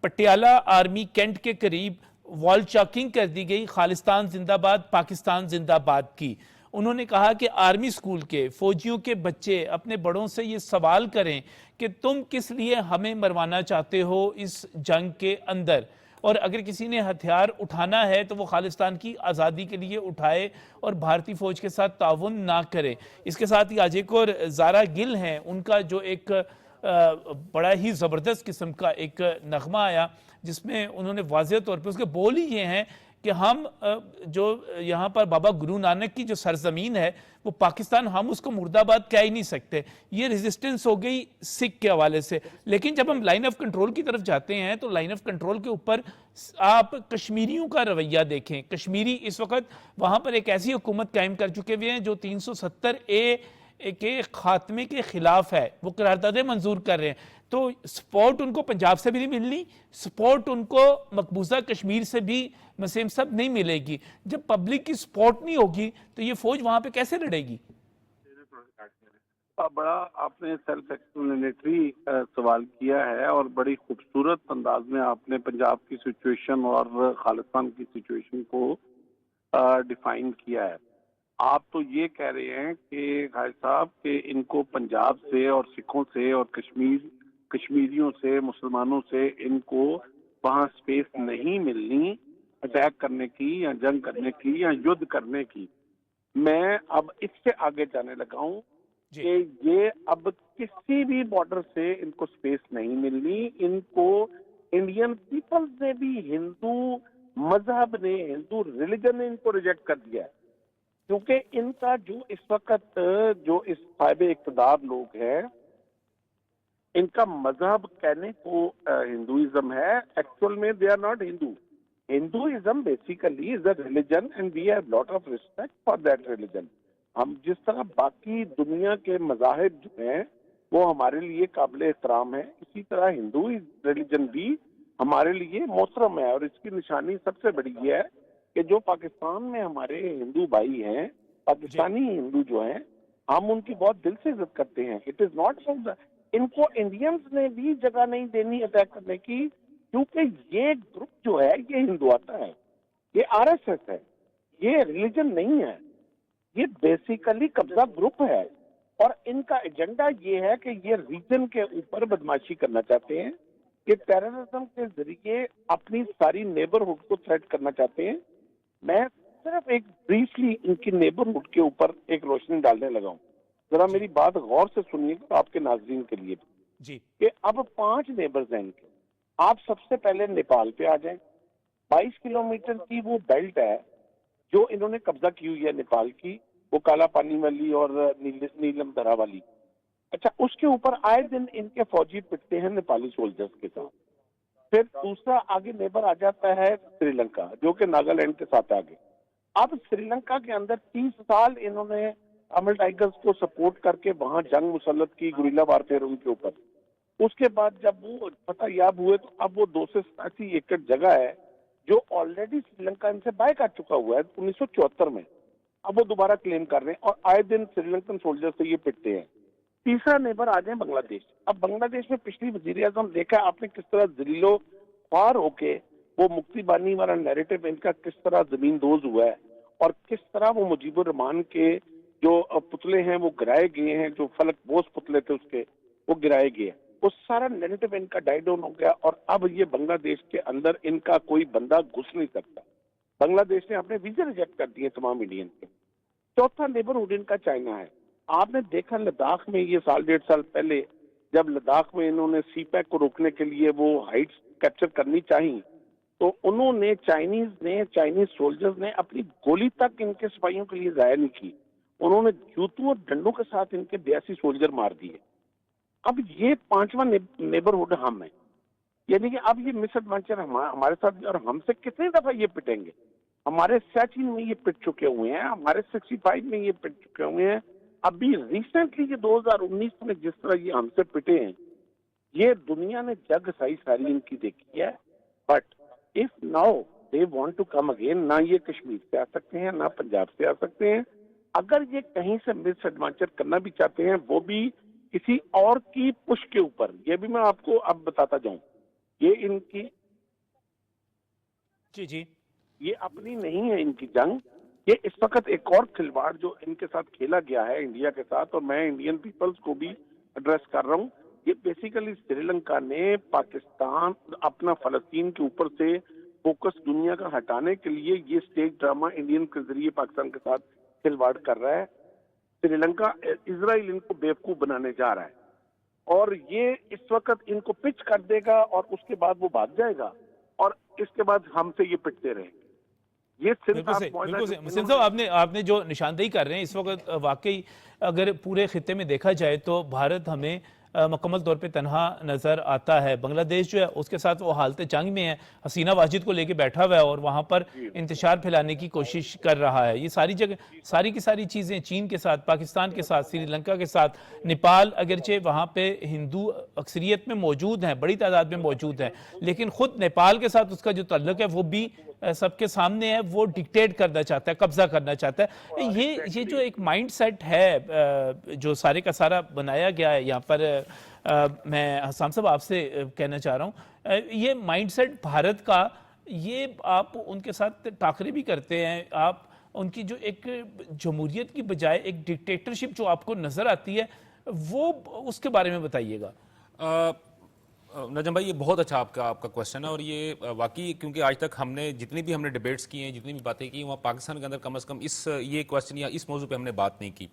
पटियाला आर्मी कैंट के करीब वॉल चॉकिंग कर दी गई, खालिस्तान जिंदाबाद पाकिस्तान जिंदाबाद की। उन्होंने कहा कि आर्मी स्कूल के फौजियों के बच्चे अपने बड़ों से ये सवाल करें कि तुम किस लिए हमें मरवाना चाहते हो इस जंग के अंदर। और अगर किसी ने हथियार उठाना है तो वो खालिस्तान की आज़ादी के लिए उठाए और भारतीय फौज के साथ ताउन ना करे। इसके साथ ही आज एक और ज़ारा गिल हैं, उनका जो एक बड़ा ही ज़बरदस्त किस्म का एक नगमा आया जिसमें उन्होंने वाज़ेह तौर पे उसके बोल ही ये हैं कि हम जो यहाँ पर बाबा गुरु नानक की जो सरजमीन है वो पाकिस्तान, हम उसको मुर्दाबाद कह ही नहीं सकते। ये रेजिस्टेंस हो गई सिख के हवाले से। लेकिन जब हम लाइन ऑफ कंट्रोल की तरफ जाते हैं तो लाइन ऑफ कंट्रोल के ऊपर आप कश्मीरियों का रवैया देखें। कश्मीरी इस वक्त वहाँ पर एक ऐसी हुकूमत कायम कर चुके हुए हैं जो 370A के खात्मे के खिलाफ है, वो करारदादें मंजूर कर रहे हैं। तो सपोर्ट उनको पंजाब से भी नहीं मिलनी, सपोर्ट उनको मकबूजा कश्मीर से भी मसेम सब नहीं मिलेगी। जब पब्लिक की सपोर्ट नहीं होगी तो ये फौज वहां पे कैसे लड़ेगी? बड़ा आपने सेल्फ एक्सप्लेनेटरी सवाल किया है और बड़ी खूबसूरत अंदाज में आपने पंजाब की सिचुएशन और खालिस्तान की सिचुएशन को डिफाइन किया है। आप तो ये कह रहे हैं कि भाई साहब कि इनको पंजाब से और सिखों से और कश्मीरियों से, मुसलमानों से इनको वहाँ स्पेस नहीं मिलनी अटैक करने की या जंग करने की या युद्ध करने की। मैं अब इससे आगे जाने लगा हूँ कि ये अब किसी भी बॉर्डर से इनको स्पेस नहीं मिलनी। इनको इंडियन पीपल्स ने भी, हिंदू मजहब ने, हिंदू रिलीजन ने इनको रिजेक्ट कर दिया है, क्योंकि इनका जो इस वक्त जो इस साहिब इक़्तिदार लोग हैं, इनका मजहब कहने को हिंदुइज्म है, एक्चुअल में they are not Hindu. Hinduism basically is a religion and we have lot of respect for that religion. हम जिस तरह बाकी दुनिया के मज़ाहिब जो हैं वो हमारे लिए काबिल एहतराम है, इसी तरह हिंदू रिलीजन भी हमारे लिए मोहतरम है। और इसकी निशानी सबसे बड़ी ये है कि जो पाकिस्तान में हमारे हिंदू भाई हैं, पाकिस्तानी हिंदू जो हैं, हम उनकी बहुत दिल से इज्जत करते हैं। इट इज नॉट इनको इंडियंस ने भी जगह नहीं देनी अटैक करने की, क्योंकि ये ग्रुप जो है ये हिंदुआता है, ये आरएसएस है, ये रिलीजन नहीं है, ये बेसिकली कब्जा ग्रुप है। और इनका एजेंडा ये है कि ये रीजन के ऊपर बदमाशी करना चाहते हैं, कि टेररिज्म के जरिए अपनी सारी नेबरहुड को थ्रेट करना चाहते हैं। मैं सिर्फ एक ब्रीफली इनकी नेबरहुड के ऊपर एक रोशनी डालने लगा हूँ, जरा मेरी बात गौर से सुनिएगा आपके नाजरीन के लिए जी। कि अब 5 नेबर्स हैं इनके। आप सबसे पहले नेपाल पे आ जाएं। 22 किलोमीटर की वो बेल्ट है जो इन्होंने कब्जा की हुई है नेपाल की, वो काला पानी वाली और नीलम दरा वाली। अच्छा, उसके ऊपर आए दिन इनके फौजी पिटते हैं नेपाली सोल्जर्स के साथ। फिर दूसरा आगे नेबर आ जाता है श्रीलंका, जो कि नागालैंड के साथ आगे। अब श्रीलंका के अंदर 30 साल इन्होंने तमिल टाइगर्स को सपोर्ट करके वहां जंग मुसल्लत की, गुरिल्ला वारफेयर उनके ऊपर। उसके बाद जब वो पता याब हुए तो अब वो 287 एकड़ जगह है जो ऑलरेडी श्रीलंका इनसे बाय कर चुका हुआ है 1974 में, अब वो दोबारा क्लेम कर रहे हैं और आए दिन श्रीलंकन सोल्जर से ये पिटते हैं। तीसरा नेबर आ जाए बांग्लादेश। अब बांग्लादेश में पिछली वजीर आजम देखा आपने किस तरह जलीलो ख्वार होके वो मुक्ति बानी वाला नैरेटिव इनका किस तरह जमीन दोज हुआ है और किस तरह वो मुजीबुर रहमान के जो पुतले हैं वो गिराए गए हैं, जो फलक बोस पुतले थे उसके वो गिराए गए। वो सारा नैरेटिव इनका डाई डाउन हो गया और अब ये बांग्लादेश के अंदर इनका कोई बंदा घुस नहीं सकता। बांग्लादेश ने अपने वीजे रिजेक्ट कर दिए तमाम इंडियन के। चौथा नेबरहुड इनका चाइना है। आपने देखा लद्दाख में ये साल 1.5 साल पहले जब लद्दाख में इन्होंने सीपैक को रोकने के लिए वो हाइट्स कैप्चर करनी चाहिए, तो उन्होंने चाइनीज सोल्जर्स ने अपनी गोली तक इनके सिपाहियों के लिए जाया नहीं की। उन्होंने जूतों और डंडों के साथ इनके 82 सोल्जर मार दिए। अब ये 5वां नेबरहुड हम है, यानी कि अब ये मिसएडवेंचर हमारे साथ, और हमसे कितनी दफा ये पिटेंगे। हमारे 17 में ये पिट चुके हुए हैं, हमारे 65 में ये पिट चुके हुए हैं। अभी रिसेंटली ये 2019 में जिस तरह ये हमसे पिटे हैं, ये दुनिया ने जग सही सारी इनकी देखी है। But if now they want to come again, ना ये कश्मीर से आ सकते हैं ना पंजाब से आ सकते हैं। अगर ये कहीं से मिसएडवेंचर करना भी चाहते हैं, वो भी किसी और की पुश के ऊपर, ये भी मैं आपको अब बताता जाऊं, ये इनकी जी ये अपनी नहीं है इनकी जंग। ये इस वक्त एक और खिलवाड़ जो इनके साथ खेला गया है इंडिया के साथ, और मैं इंडियन पीपल्स को भी एड्रेस कर रहा हूँ ये बेसिकली श्रीलंका ने पाकिस्तान अपना फलस्तीन के ऊपर से फोकस दुनिया का हटाने के लिए ये स्टेट ड्रामा इंडियन के जरिए पाकिस्तान के साथ खिलवाड़ कर रहा है। श्रीलंका, इजराइल इनको बेवकूफ बनाने जा रहा है और ये इस वक्त इनको पिच कर देगा और उसके बाद वो भाग जाएगा और इसके बाद हमसे ये पिटते रहेंगे। ये सिर्फ बिल्कुल सही। मुहसिन साहब, आपने जो निशानदेही कर रहे हैं इस वक्त, वाकई अगर पूरे खित्ते में देखा जाए तो भारत हमें मुकम्मल तौर पे तनहा नज़र आता है। बांग्लादेश जो है उसके साथ वो हालत जंग में है, हसीना वाजिद को लेके बैठा हुआ है और वहाँ पर इंतशार फैलाने की कोशिश कर रहा है। ये सारी जगह सारी की सारी चीज़ें चीन के साथ, पाकिस्तान के साथ, श्रीलंका के साथ, नेपाल अगरचे वहाँ पे हिंदू अक्सरियत में मौजूद हैं, बड़ी तादाद में मौजूद हैं, लेकिन ख़ुद नेपाल के साथ उसका जो ताल्लुक है वो भी सबके सामने है। वो डिक्टेट करना चाहता है, कब्जा करना चाहता है। ये जो एक माइंड सेट है जो सारे का सारा बनाया गया है यहाँ पर, मैं हसाम साहब आपसे कहना चाह रहा हूँ, ये माइंड सेट भारत का, ये आप उनके साथ टाकरे भी करते हैं, आप उनकी जो एक जमहूरियत की बजाय एक डिक्टेटरशिप जो आपको नजर आती है, वो उसके बारे में बताइएगा। नजम भाई, ये बहुत अच्छा आपका क्वेश्चन है और ये वाकई, क्योंकि आज तक जितनी भी हमने डिबेट्स की हैं, जितनी भी बातें की, वहाँ पाकिस्तान के अंदर कम से कम ये क्वेश्चन या इस मौजू पे हमने बात नहीं की।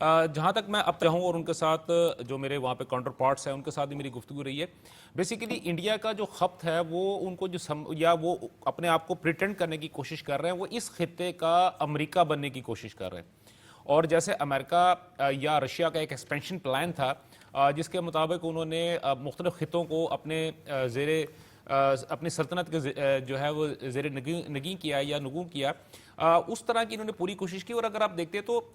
जहाँ तक मैं अब चाहूँ और उनके साथ जो मेरे वहाँ पे काउंटर पार्ट्स हैं उनके साथ भी मेरी गुफ्तगू रही है। बेसिकली इंडिया का जो खप्त है वो उनको या वो अपने आप को प्रिटेंड करने की कोशिश कर रहे हैं, वो इस खित्ते का अमेरिका बनने की कोशिश कर रहे हैं। और जैसे अमेरिका या रशिया का एक एक्सपेंशन प्लान था जिसके मुताबिक उन्होंने मुख्तलिफ खितों को अपनी सल्तनत के जो है वो ज़ेरे नगी किया या नगू किया, उस तरह की इन्होंने पूरी कोशिश की। और अगर आप देखते तो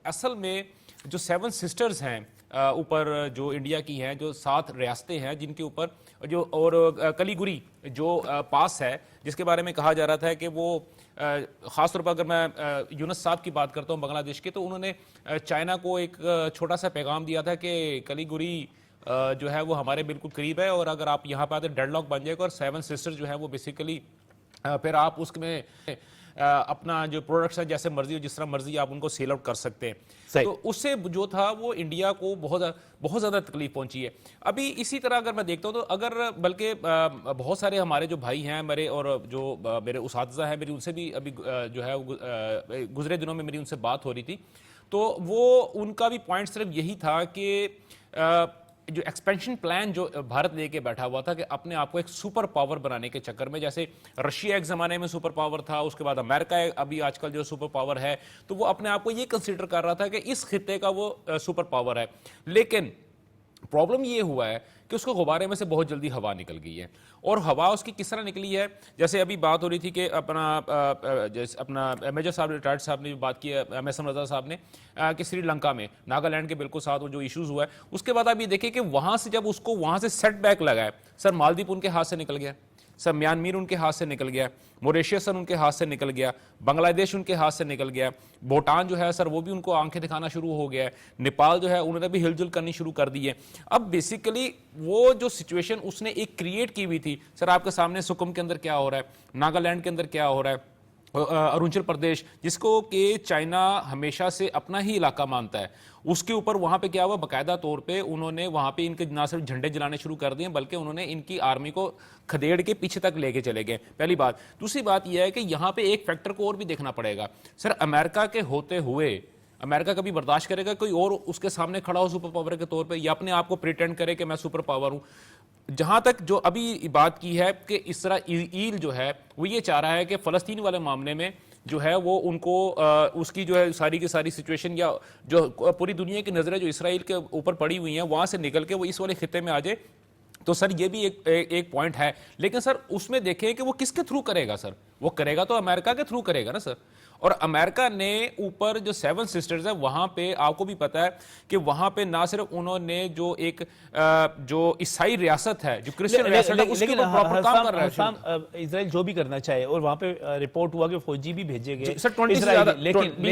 असल में जो 7 सिस्टर्स हैं ऊपर जो इंडिया की हैं, जो 7 रियासतें हैं जिनके ऊपर जो, और कलीगुरी जो पास है जिसके बारे में कहा जा रहा था कि वो ख़ासतौर पर, अगर मैं यूनुस साहब की बात करता हूँ बांग्लादेश के, तो उन्होंने चाइना को एक छोटा सा पैगाम दिया था कि कलीगुरी जो है वो हमारे बिल्कुल करीब है और अगर आप यहाँ पर आते डेडलॉक बन जाएगा। और 7 सिस्टर्स जो है वो बेसिकली फिर आप उसमें अपना जो प्रोडक्ट्स है जैसे मर्जी हो, जिस तरह मर्जी आप उनको सेल आउट कर सकते हैं। तो उससे जो था वो इंडिया को बहुत ज़्यादा तकलीफ पहुंची है। अभी इसी तरह अगर मैं देखता हूँ तो अगर बल्कि बहुत सारे हमारे जो भाई हैं मेरे, और जो मेरे उसातिज़ा हैं मेरी, उनसे भी अभी जो है गुजरे दिनों में मेरी उनसे बात हो रही थी, तो वो उनका भी पॉइंट सिर्फ यही था कि जो एक्सपेंशन प्लान जो भारत लेके बैठा हुआ था कि अपने आप को एक सुपर पावर बनाने के चक्कर में, जैसे रशिया एक ज़माने में सुपर पावर था, उसके बाद अमेरिका अभी आजकल जो सुपर पावर है, तो वो अपने आप को ये कंसीडर कर रहा था कि इस खित्ते का वो सुपर पावर है। लेकिन प्रॉब्लम ये हुआ है कि उसको गुब्बारे में से बहुत जल्दी हवा निकल गई है। और हवा उसकी किस तरह निकली है, जैसे अभी बात हो रही थी कि अपना मेजर साहब, रिटायर्ड साहब ने बात की है, एम.एस. रजा साहब ने, कि श्रीलंका में नागालैंड के बिल्कुल साथ वो जो इश्यूज हुआ है, उसके बाद आप ये देखिए कि वहाँ से जब उसको वहाँ से सेटबैक लगा है, सर मालदीव उनके हाथ से निकल गया, सर म्यांमार उनके हाथ से निकल गया, मॉरिशस उनके हाथ से निकल गया, बांग्लादेश उनके हाथ से निकल गया, भूटान जो है सर वो भी उनको आंखें दिखाना शुरू हो गया है, नेपाल जो है उन्होंने भी हिलजुल करनी शुरू कर दी है। अब बेसिकली वो जो सिचुएशन उसने एक क्रिएट की हुई थी, सर आपके सामने सुकुम के अंदर क्या हो रहा है, नागालैंड के अंदर क्या हो रहा है, अरुणाचल प्रदेश जिसको कि चाइना हमेशा से अपना ही इलाका मानता है, उसके ऊपर वहां पे क्या हुआ, बाकायदा तौर पे उन्होंने वहां पे इनके ना सिर्फ झंडे जलाने शुरू कर दिए बल्कि उन्होंने इनकी आर्मी को खदेड़ के पीछे तक लेके चले गए। पहली बात। दूसरी बात यह है कि यहाँ पे एक फैक्टर को और भी देखना पड़ेगा, सर अमेरिका के होते हुए अमेरिका कभी बर्दाश्त करेगा कोई और उसके सामने खड़ा हो सुपर पावर के तौर पे, या अपने आप को प्रिटेंड करे कि मैं सुपर पावर हूं। जहां तक जो अभी बात की है कि इस तरह ईल जो है वो ये चाह रहा है कि फ़लस्तीन वाले मामले में जो है वो उनको उसकी जो है सारी की सारी सिचुएशन या जो पूरी दुनिया की नज़रें जो इसराइल के ऊपर पड़ी हुई हैं वहां से निकल के वो इस वाले खित्ते में आ जाए। तो सर ये भी एक पॉइंट है, लेकिन सर उसमें देखें कि वो किसके थ्रू करेगा, सर वो करेगा तो अमेरिका के थ्रू करेगा ना सर। और अमेरिका ने ऊपर जो 7 सिस्टर्स है वहां पे आपको भी पता है कि वहां पे ना सिर्फ उन्होंने जो एक जो ईसाई रियासत है, जो क्रिश्चियन रियासत है, उसके ऊपर प्रॉपर काम कर रहा है। इजराइल जो भी करना चाहे, और वहां पे रिपोर्ट हुआ कि फौजी भी भेजे गए सर 20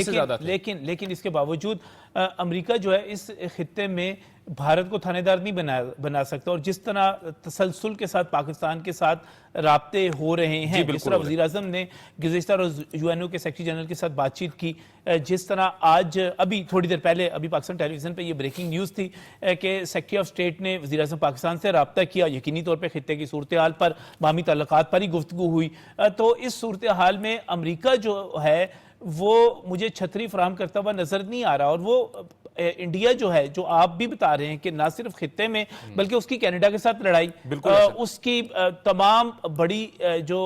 से ज्यादा, लेकिन इसके बावजूद अमेरिका जो है इस खित्ते में भारत को थानेदार नहीं बना सकता। और जिस तरह तसलसल के साथ पाकिस्तान के साथ राब्ते हो रहे हैं, जिस तरह वज़ीर आज़म ने गुज़िश्ता रोज़ यूएनओ के सेक्रेटरी जनरल चैनल के साथ बातचीत की, जिस तरह आज अभी थोड़ी देर पहले अभी पाकिस्तान टेलीविज़न पे ये ब्रेकिंग न्यूज़ थी कि सेक्रेटरी ऑफ स्टेट ने वज़ीर-ए-आज़म पाकिस्तान से रब्ता किया, यकीनी तौर पे खित्ते की सूरत हाल पर, बाहमी ताल्लुकात पर ही गुफ्तगू हुई। तो इस सूरत हाल में अमरीका जो है वो मुझे छतरी फराहम करता हुआ नज़र नहीं आ रहा, और वो इंडिया जो है, जो आप भी बता रहे हैं कि ना सिर्फ खित्ते में बल्कि उसकी कनाडा के साथ लड़ाई, उसकी तमाम बड़ी जो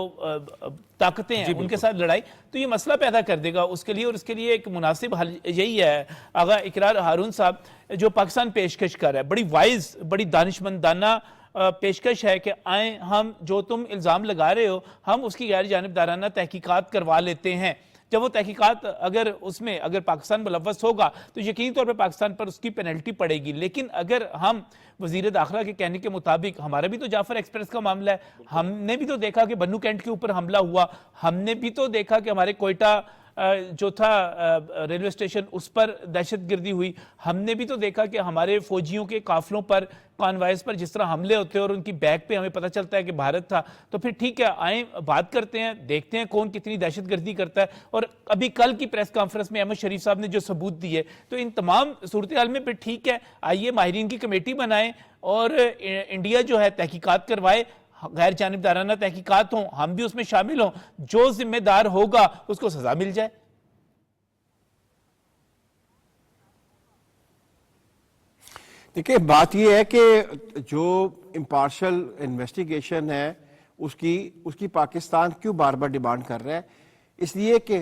ताकतें हैं उनके साथ लड़ाई, तो ये मसला पैदा कर देगा उसके लिए, और इसके लिए एक मुनासिब हल यही है आगा इकरार हारून साहब जो पाकिस्तान पेशकश कर रहा है, बड़ी वाइज बड़ी दानिशमंदाना पेशकश है कि आए हम जो तुम इल्ज़ाम लगा रहे हो हम उसकी गैर जानिबदाराना तहकीकात करवा लेते हैं। जब वो तहकीकात अगर पाकिस्तान मुलव्वस होगा तो यकीनी तौर पर पाकिस्तान पर उसकी पेनल्टी पड़ेगी, लेकिन अगर हम वजीर दाखिला के कहने के मुताबिक, हमारा भी तो जाफर एक्सप्रेस का मामला है, हमने भी तो देखा कि बन्नू कैंट के ऊपर हमला हुआ, हमने भी तो देखा कि हमारे कोयटा जो था रेलवे स्टेशन उस पर दहशतगर्दी हुई, हमने भी तो देखा कि हमारे फौजियों के काफिलों पर, कॉन्वॉयज पर जिस तरह हमले होते हैं और उनकी बैग पे हमें पता चलता है कि भारत था। तो फिर ठीक है, आए बात करते हैं, देखते हैं कौन कितनी दहशतगर्दी करता है। और अभी कल की प्रेस कॉन्फ्रेंस में अहमद शरीफ साहब ने जो सबूत दिए, तो इन तमाम सूरत हाल में फिर ठीक है, आइए माहिरीन की कमेटी बनाएं और इंडिया जो है तहकीकात करवाए, गैर जानिबदाराना तहकीकात हों, हम भी उसमें शामिल हों, जो जिम्मेदार होगा उसको सजा मिल जाए। देखिए, बात यह है कि जो इम्पार्शल इन्वेस्टिगेशन है उसकी पाकिस्तान क्यों बार बार डिमांड कर रहा है? इसलिए कि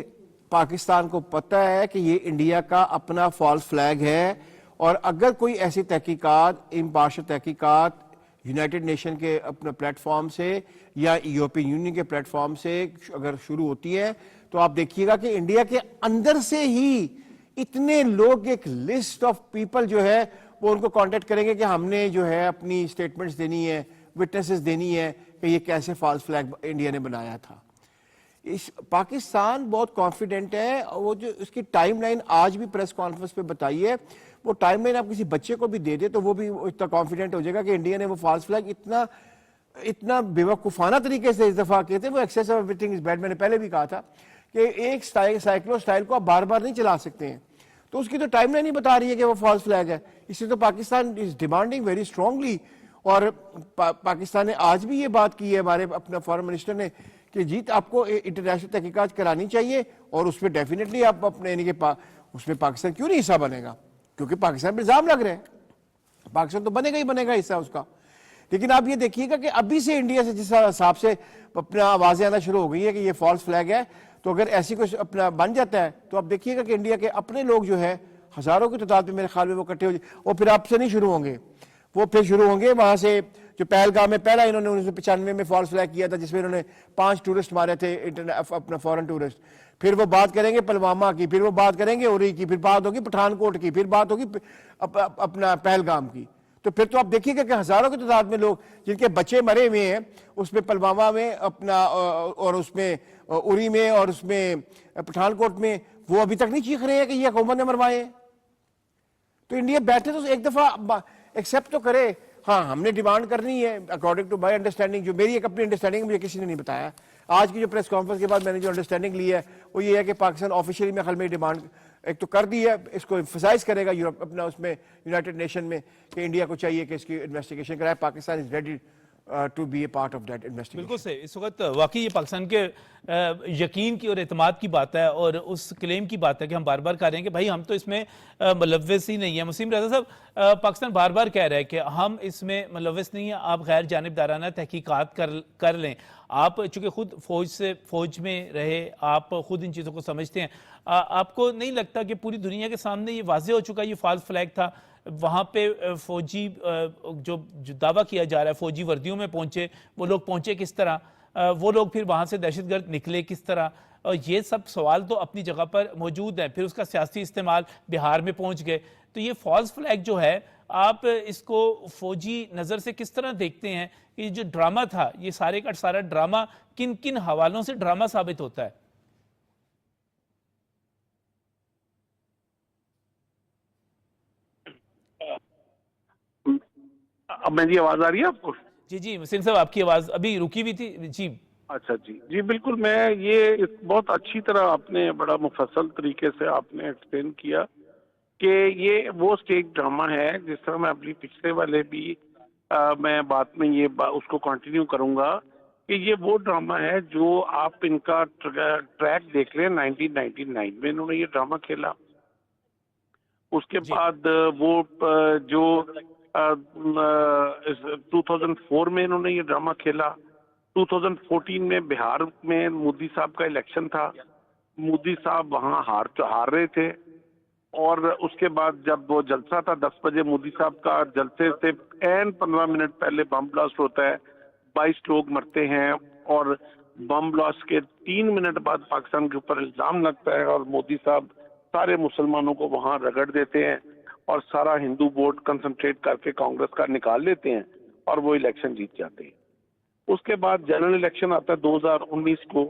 पाकिस्तान को पता है कि ये इंडिया का अपना फॉल्स फ्लैग है, और अगर कोई ऐसी तहकीकात, इम्पार्शल तहकीकात यूनाइटेड नेशन के अपने प्लेटफॉर्म से या यूरोपियन यूनियन के प्लेटफॉर्म से अगर शुरू होती है, तो आप देखिएगा कि इंडिया के अंदर से ही इतने लोग, एक लिस्ट ऑफ पीपल जो है वो उनको कांटेक्ट करेंगे कि हमने जो है अपनी स्टेटमेंट्स देनी है, विटनेसेस देनी है कि ये कैसे फॉल्स फ्लैग इंडिया ने बनाया था। इस पाकिस्तान बहुत कॉन्फिडेंट है, वो जो उसकी टाइमलाइन आज भी प्रेस कॉन्फ्रेंस पे बताई है, वो टाइमलाइन आप किसी बच्चे को भी दे दे तो वो भी इतना कॉन्फिडेंट हो जाएगा कि इंडिया ने वो फॉल्स फ्लैग इतना बेवकूफाना तरीके से इस दफा किए थे। वो excess of everything is bad, मैंने पहले भी कहा था कि एक साइक्लो स्टाइल को आप बार बार नहीं चला सकते हैं, तो उसकी तो टाइमलाइन ही बता रही है कि वो फॉल्स फ्लैग है। इससे तो Pakistan is demanding very strongly, और पाकिस्तान ने आज भी ये बात की है, हमारे अपना फॉरेन मिनिस्टर ने, कि जीत आपको इंटरनेशनल तहकीकात करानी चाहिए, और उसमें डेफिनेटली आप अपने यानी कि उसमें पाकिस्तान क्यों नहीं हिस्सा बनेगा, क्योंकि पाकिस्तान पर इल्जाम लग रहे हैं, पाकिस्तान तो बनेगा ही बनेगा हिस्सा उसका। लेकिन आप ये देखिएगा कि अभी से इंडिया से जिस हिसाब से अपना आवाजें आना शुरू हो गई है कि ये फॉल्स फ्लैग है, तो अगर ऐसी कुछ अपना बन जाता है तो आप देखिएगा कि इंडिया के अपने लोग जो है हजारों की तादाद में मेरे ख्याल में वो इकट्ठे हो जाए, और फिर आपसे नहीं शुरू होंगे, वो फिर शुरू होंगे वहां से जो पहलगाम में पहला इन्होंने 1995 में फॉल्स फ्लैग किया था, जिसमें इन्होंने 5 टूरिस्ट मारे थे, अपना फॉरेन टूरिस्ट। फिर वो बात करेंगे पुलवामा की, फिर वो बात करेंगे उरी की, फिर बात होगी पठानकोट की, फिर बात होगी अपना पहलगाम की। तो फिर तो आप देखिएगा कि हजारों की तादाद में लोग जिनके बच्चे मरे हुए हैं उसमें, पुलवामा में अपना और उसमें उरी में और उसमें पठानकोट में, वो अभी तक नहीं चीख रहे हैं कि ये हुकूमत ने मरवाए। तो इंडिया बैठे तो एक दफा एक्सेप्ट तो करे, हाँ हमने डिमांड करनी है अकॉर्डिंग टू माई अंडरस्टैंडिंग, जो मेरी एक अपनी अंडरस्टैंडिंग मुझे किसी ने नहीं बताया। आज की जो प्रेस कॉन्फ्रेंस के बाद मैंने जो अंडरस्टैंडिंग ली है वो ये है कि पाकिस्तान ऑफिशियली में में डिमांड एक तो कर दी है, इसको एम्फसाइज करेगा यूरोप अपना उसमें यूनाइटेड नेशन में कि इंडिया को चाहिए कि इसकी इन्वेस्टिगेशन कराए, Pakistan is ready to be a part of that investigation. बिल्कुल सही, इस वक्त वाकई ये पाकिस्तान के यकीन की और एतमाद की बात है, और उस क्लेम की बात है कि हम बार बार कह रहे हैं कि भाई हम तो इसमें मुलव्वस ही नहीं है। मुसीम रज़ा साहब, पाकिस्तान बार बार कह रहा है कि हम इसमें मुलव्वस नहीं है, आप गैर जानिबदाराना तहकीकात कर लें। आप चूंकि खुद फौज में रहे, आप खुद इन चीज़ों को समझते हैं, आपको नहीं लगता कि पूरी दुनिया के सामने ये वाज़ेह हो चुका है ये फॉल्स फ्लैग था? वहाँ पे फौजी जो दावा किया जा रहा है फौजी वर्दियों में पहुंचे, वो लोग पहुंचे किस तरह, वो लोग फिर वहाँ से दहशतगर्द निकले किस तरह, और ये सब सवाल तो अपनी जगह पर मौजूद हैं। फिर उसका सियासी इस्तेमाल, बिहार में पहुंच गए, तो ये फॉल्स फ्लैग जो है आप इसको फौजी नज़र से किस तरह देखते हैं कि जो ड्रामा था, ये सारे का सारा ड्रामा किन किन हवालों से ड्रामा साबित होता है? अब मेरी आवाज आ रही है आपको? जी जी मुसीम साहब, आपकी आवाज अभी रुकी हुई थी जी। अच्छा जी जी, बिल्कुल। मैं ये बहुत अच्छी तरह आपने बड़ा मुफस्सल तरीके से आपने एक्सप्लेन किया कि ये वो स्टेज ड्रामा है। जिस तरह मैं अपनी पिछले वाले भी मैं बात में उसको कंटिन्यू करूंगा कि ये वो ड्रामा है जो आप इनका ट्रैक देख रहे हैं। 1999 में इन्होंने ये ड्रामा खेला। उसके जी बाद वो जो 2004 में इन्होंने ये ड्रामा खेला। 2014 में बिहार में मोदी साहब का इलेक्शन था। मोदी साहब वहां हार रहे थे, और उसके बाद जब वो जलसा था 10 बजे, मोदी साहब का जलसे से एन 15 मिनट पहले बम ब्लास्ट होता है। 22 लोग मरते हैं, और बम ब्लास्ट के 3 मिनट बाद पाकिस्तान के ऊपर इल्जाम लगता है, और मोदी साहब सारे मुसलमानों को वहां रगड़ देते हैं और सारा हिंदू वोट कंसंट्रेट करके कांग्रेस का निकाल लेते हैं, और वो इलेक्शन जीत जाते हैं। उसके बाद जनरल इलेक्शन आता है 2019 को।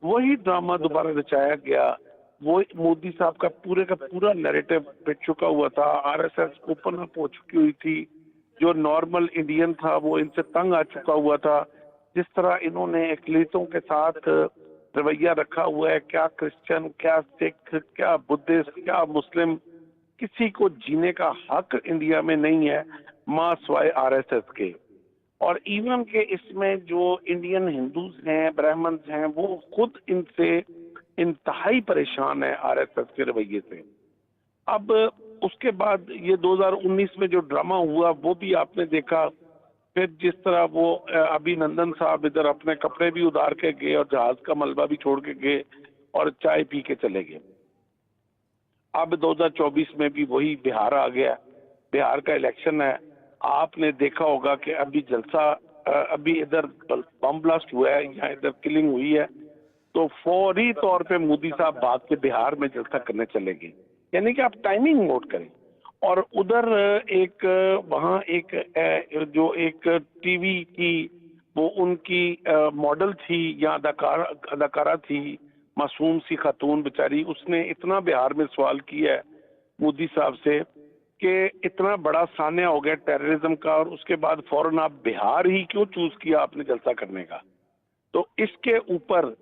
वही ड्रामा दोबारा रचाया गया। वो मोदी साहब का पूरा नैरेटिव पिट चुका हुआ था। आरएसएस ओपन अप हो चुकी हुई थी। जो नॉर्मल इंडियन था वो इनसे तंग आ चुका हुआ था। जिस तरह इन्होंने अकलीतों के साथ रवैया रखा हुआ है, क्या क्रिश्चियन, क्या सिख, क्या बुद्धिस्ट, क्या मुस्लिम, किसी को जीने का हक इंडिया में नहीं है मां स्वाय आरएसएस के। और इवन के इसमें जो इंडियन हिंदूज हैं, ब्राह्मण्स हैं, वो खुद इनसे इंतहाई परेशान है आरएसएस के रवैये से। अब उसके बाद ये 2019 में जो ड्रामा हुआ वो भी आपने देखा। फिर जिस तरह वो अभिनंदन साहब इधर अपने कपड़े भी उतार के गए और जहाज का मलबा भी छोड़ के गए और चाय पी के चले गए। अब 2024 में भी वही बिहार आ गया। बिहार का इलेक्शन है। आपने देखा होगा कि अभी जलसा, अभी इधर बम ब्लास्ट हुआ है, यहाँ इधर किलिंग हुई है, तो फौरी तौर पे मोदी साहब भाग के बिहार में जलसा करने चले गए। यानी कि आप टाइमिंग नोट करें। और उधर एक वहाँ एक जो एक टीवी की वो उनकी मॉडल थी या अदाकारा थी, मासूम सी खातून बेचारी, उसने इतना बिहार में सवाल किया है मोदी साहब से कि इतना बड़ा सान्या हो गया टेररिज्म का, और उसके बाद फौरन आप बिहार ही क्यों चूज किया आपने जलसा करने का। तो इसके ऊपर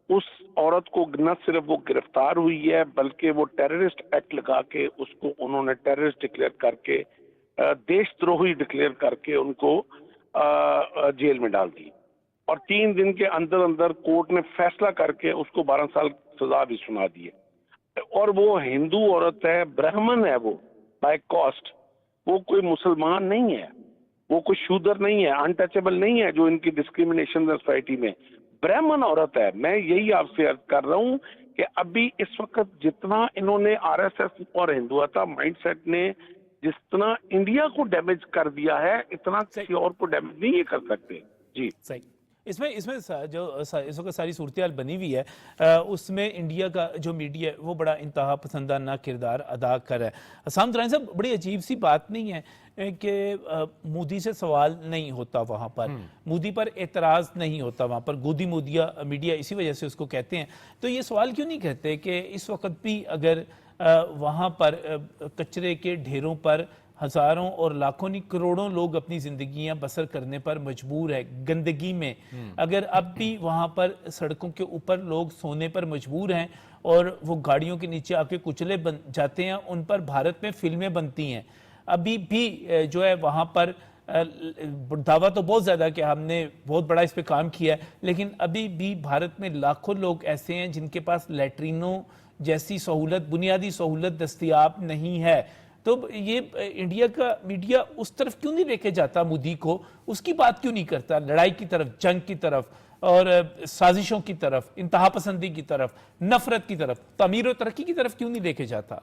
उस औरत को न सिर्फ वो गिरफ्तार हुई है, बल्कि वो टेररिस्ट एक्ट लगा के उसको उन्होंने टेररिस्ट डिक्लेयर करके, देशद्रोही डिक्लेयर करके उनको जेल में डाल दी। और 3 दिन के अंदर अंदर कोर्ट ने फैसला करके उसको 12 साल सजा भी सुना दी है। और वो हिंदू औरत है, ब्राह्मण है, वो बाय कॉस्ट, वो कोई मुसलमान नहीं है, वो कोई शूदर नहीं है, अनटचेबल नहीं है जो इनकी डिस्क्रिमिनेशन है सोसाइटी में। ब्राह्मण औरत है। मैं यही आपसे अर्ज कर रहा हूं कि अभी इस वक्त जितना इन्होंने आरएसएस और हिंदुत्व माइंडसेट ने जितना इंडिया को डैमेज कर दिया है, इतना किसी और को डैमेज नहीं ये कर सकते। जी सही। इसमें इसमें इस वक्त सारी सूरत बनी हुई है, उसमें इंडिया का जो मीडिया है वो बड़ा इंतहा पसंदाना किरदार अदा कर रहा है। साम दुरानी साहब, बड़ी अजीब सी बात नहीं है कि मोदी से सवाल नहीं होता वहाँ पर, मोदी पर एतराज़ नहीं होता वहाँ पर, गोदी मोदिया मीडिया इसी वजह से उसको कहते हैं। तो ये सवाल क्यों नहीं कहते कि इस वक्त भी अगर वहाँ पर कचरे के ढेरों पर हजारों और लाखों नहीं करोड़ों लोग अपनी जिंदगियां बसर करने पर मजबूर है, गंदगी में, अगर अब भी वहां पर सड़कों के ऊपर लोग सोने पर मजबूर हैं और वो गाड़ियों के नीचे आके कुचले बन जाते हैं, उन पर भारत में फिल्में बनती हैं, अभी भी जो है वहां पर दावा तो बहुत ज़्यादा कि हमने बहुत बड़ा इस पे काम किया है, लेकिन अभी भी भारत में लाखों लोग ऐसे हैं जिनके पास लैट्रिनों जैसी सहूलत, बुनियादी सहूलत दस्तयाब नहीं है। तो ये इंडिया का मीडिया उस तरफ क्यों नहीं लेके जाता मोदी को, उसकी बात क्यों नहीं करता, लड़ाई की तरफ, जंग की तरफ और साजिशों की तरफ, इंतहा पसंदी की तरफ, नफरत की तरफ, तमीर और तरक्की की तरफ क्यों नहीं लेके जाता?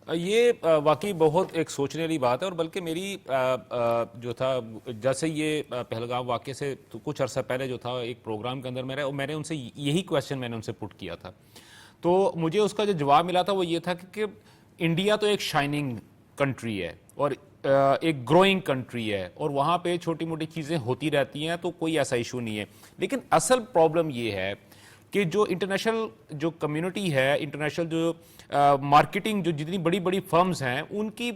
ये वाकई बहुत एक सोचने वाली बात है। और बल्कि मेरी जो था, जैसे ये पहलगाम वाक़े से तो कुछ अर्सा पहले जो था एक प्रोग्राम के अंदर मैंने उनसे यही क्वेश्चन मैंने उनसे पुट किया था, तो मुझे उसका जो जवाब मिला था वो ये था कि इंडिया तो एक शाइनिंग कंट्री है और एक ग्रोइंग कंट्री है और वहाँ पे छोटी मोटी चीज़ें होती रहती हैं, तो कोई ऐसा इशू नहीं है। लेकिन असल प्रॉब्लम ये है कि जो इंटरनेशनल जो कम्युनिटी है, इंटरनेशनल जो मार्केटिंग, जो जितनी बड़ी बड़ी फर्म्स हैं, उनकी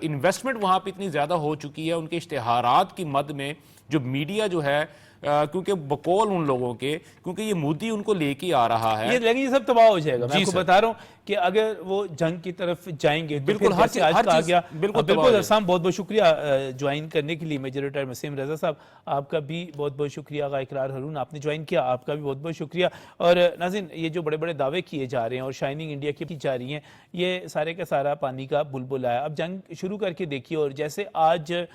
इन्वेस्टमेंट वहाँ पे इतनी ज़्यादा हो चुकी है, उनके इश्तिहारात की मद में, जो मीडिया जो है क्योंकि बकौल उन लोगों के, क्योंकि ये मोदी उनको लेके आ रहा है, ये लेकिन ये सब तबाह हो जाएगा। मैं जी आपको सर। बता रहा हूं कि अगर वो जंग की तरफ जाएंगे तो बिल्कुल, फिर हर जैसे चीज़- आज हर कहा चीज़ गया। बिल्कुल तबाह बिल्कुल हो अस्सलाम, बहुत बहुत शुक्रिया ज्वाइन करने के लिए मेजर रिटायर्ड वसीम रजा साहब, आपका भी बहुत बहुत शुक्रिया। आगा इकरार हरून आपने ज्वाइन किया, आपका भी बहुत बहुत शुक्रिया। और नाज़रीन, ये जो बड़े बड़े दावे किए जा रहे हैं और शाइनिंग इंडिया की जा रही हैं, ये सारे का सारा पानी का बुलबुला है। अब जंग शुरू करके देखिए, और जैसे आज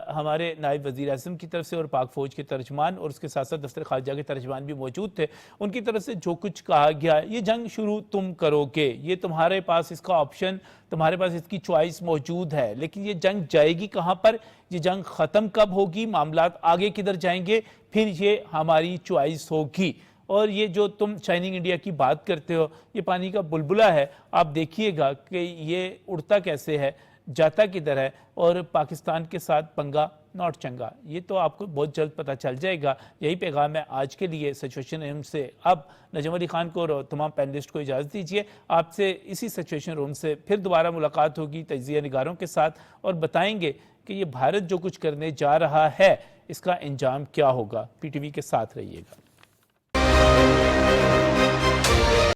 हमारे नायब वज़ीर आज़म की तरफ से और पाक फ़ौज के तर्जमान और उसके साथ साथ दफ्तर खारजा के तर्जमान भी मौजूद थे, उनकी तरफ से जो कुछ कहा गया, ये जंग शुरू तुम करोगे, ये तुम्हारे पास इसका ऑप्शन, तुम्हारे पास इसकी चॉइस मौजूद है, लेकिन ये जंग जाएगी कहाँ पर, ये जंग ख़त्म कब होगी, मामलात आगे किधर जाएंगे, फिर ये हमारी चॉइस होगी। और ये जो तुम शाइनिंग इंडिया की बात करते हो, ये पानी का बुलबुला है। आप देखिएगा कि ये उड़ता कैसे है, जाता किधर है, और पाकिस्तान के साथ पंगा नॉट चंगा, ये तो आपको बहुत जल्द पता चल जाएगा। यही पैगाम है आज के लिए सिचुएशन रूम से। अब नजम अली खान को और तमाम पैनलिस्ट को इजाज़त दीजिए, आपसे इसी सिचुएशन रूम से फिर दोबारा मुलाकात होगी तजिया निगारों के साथ, और बताएंगे कि ये भारत जो कुछ करने जा रहा है इसका अंजाम क्या होगा। PTV के साथ रहिएगा।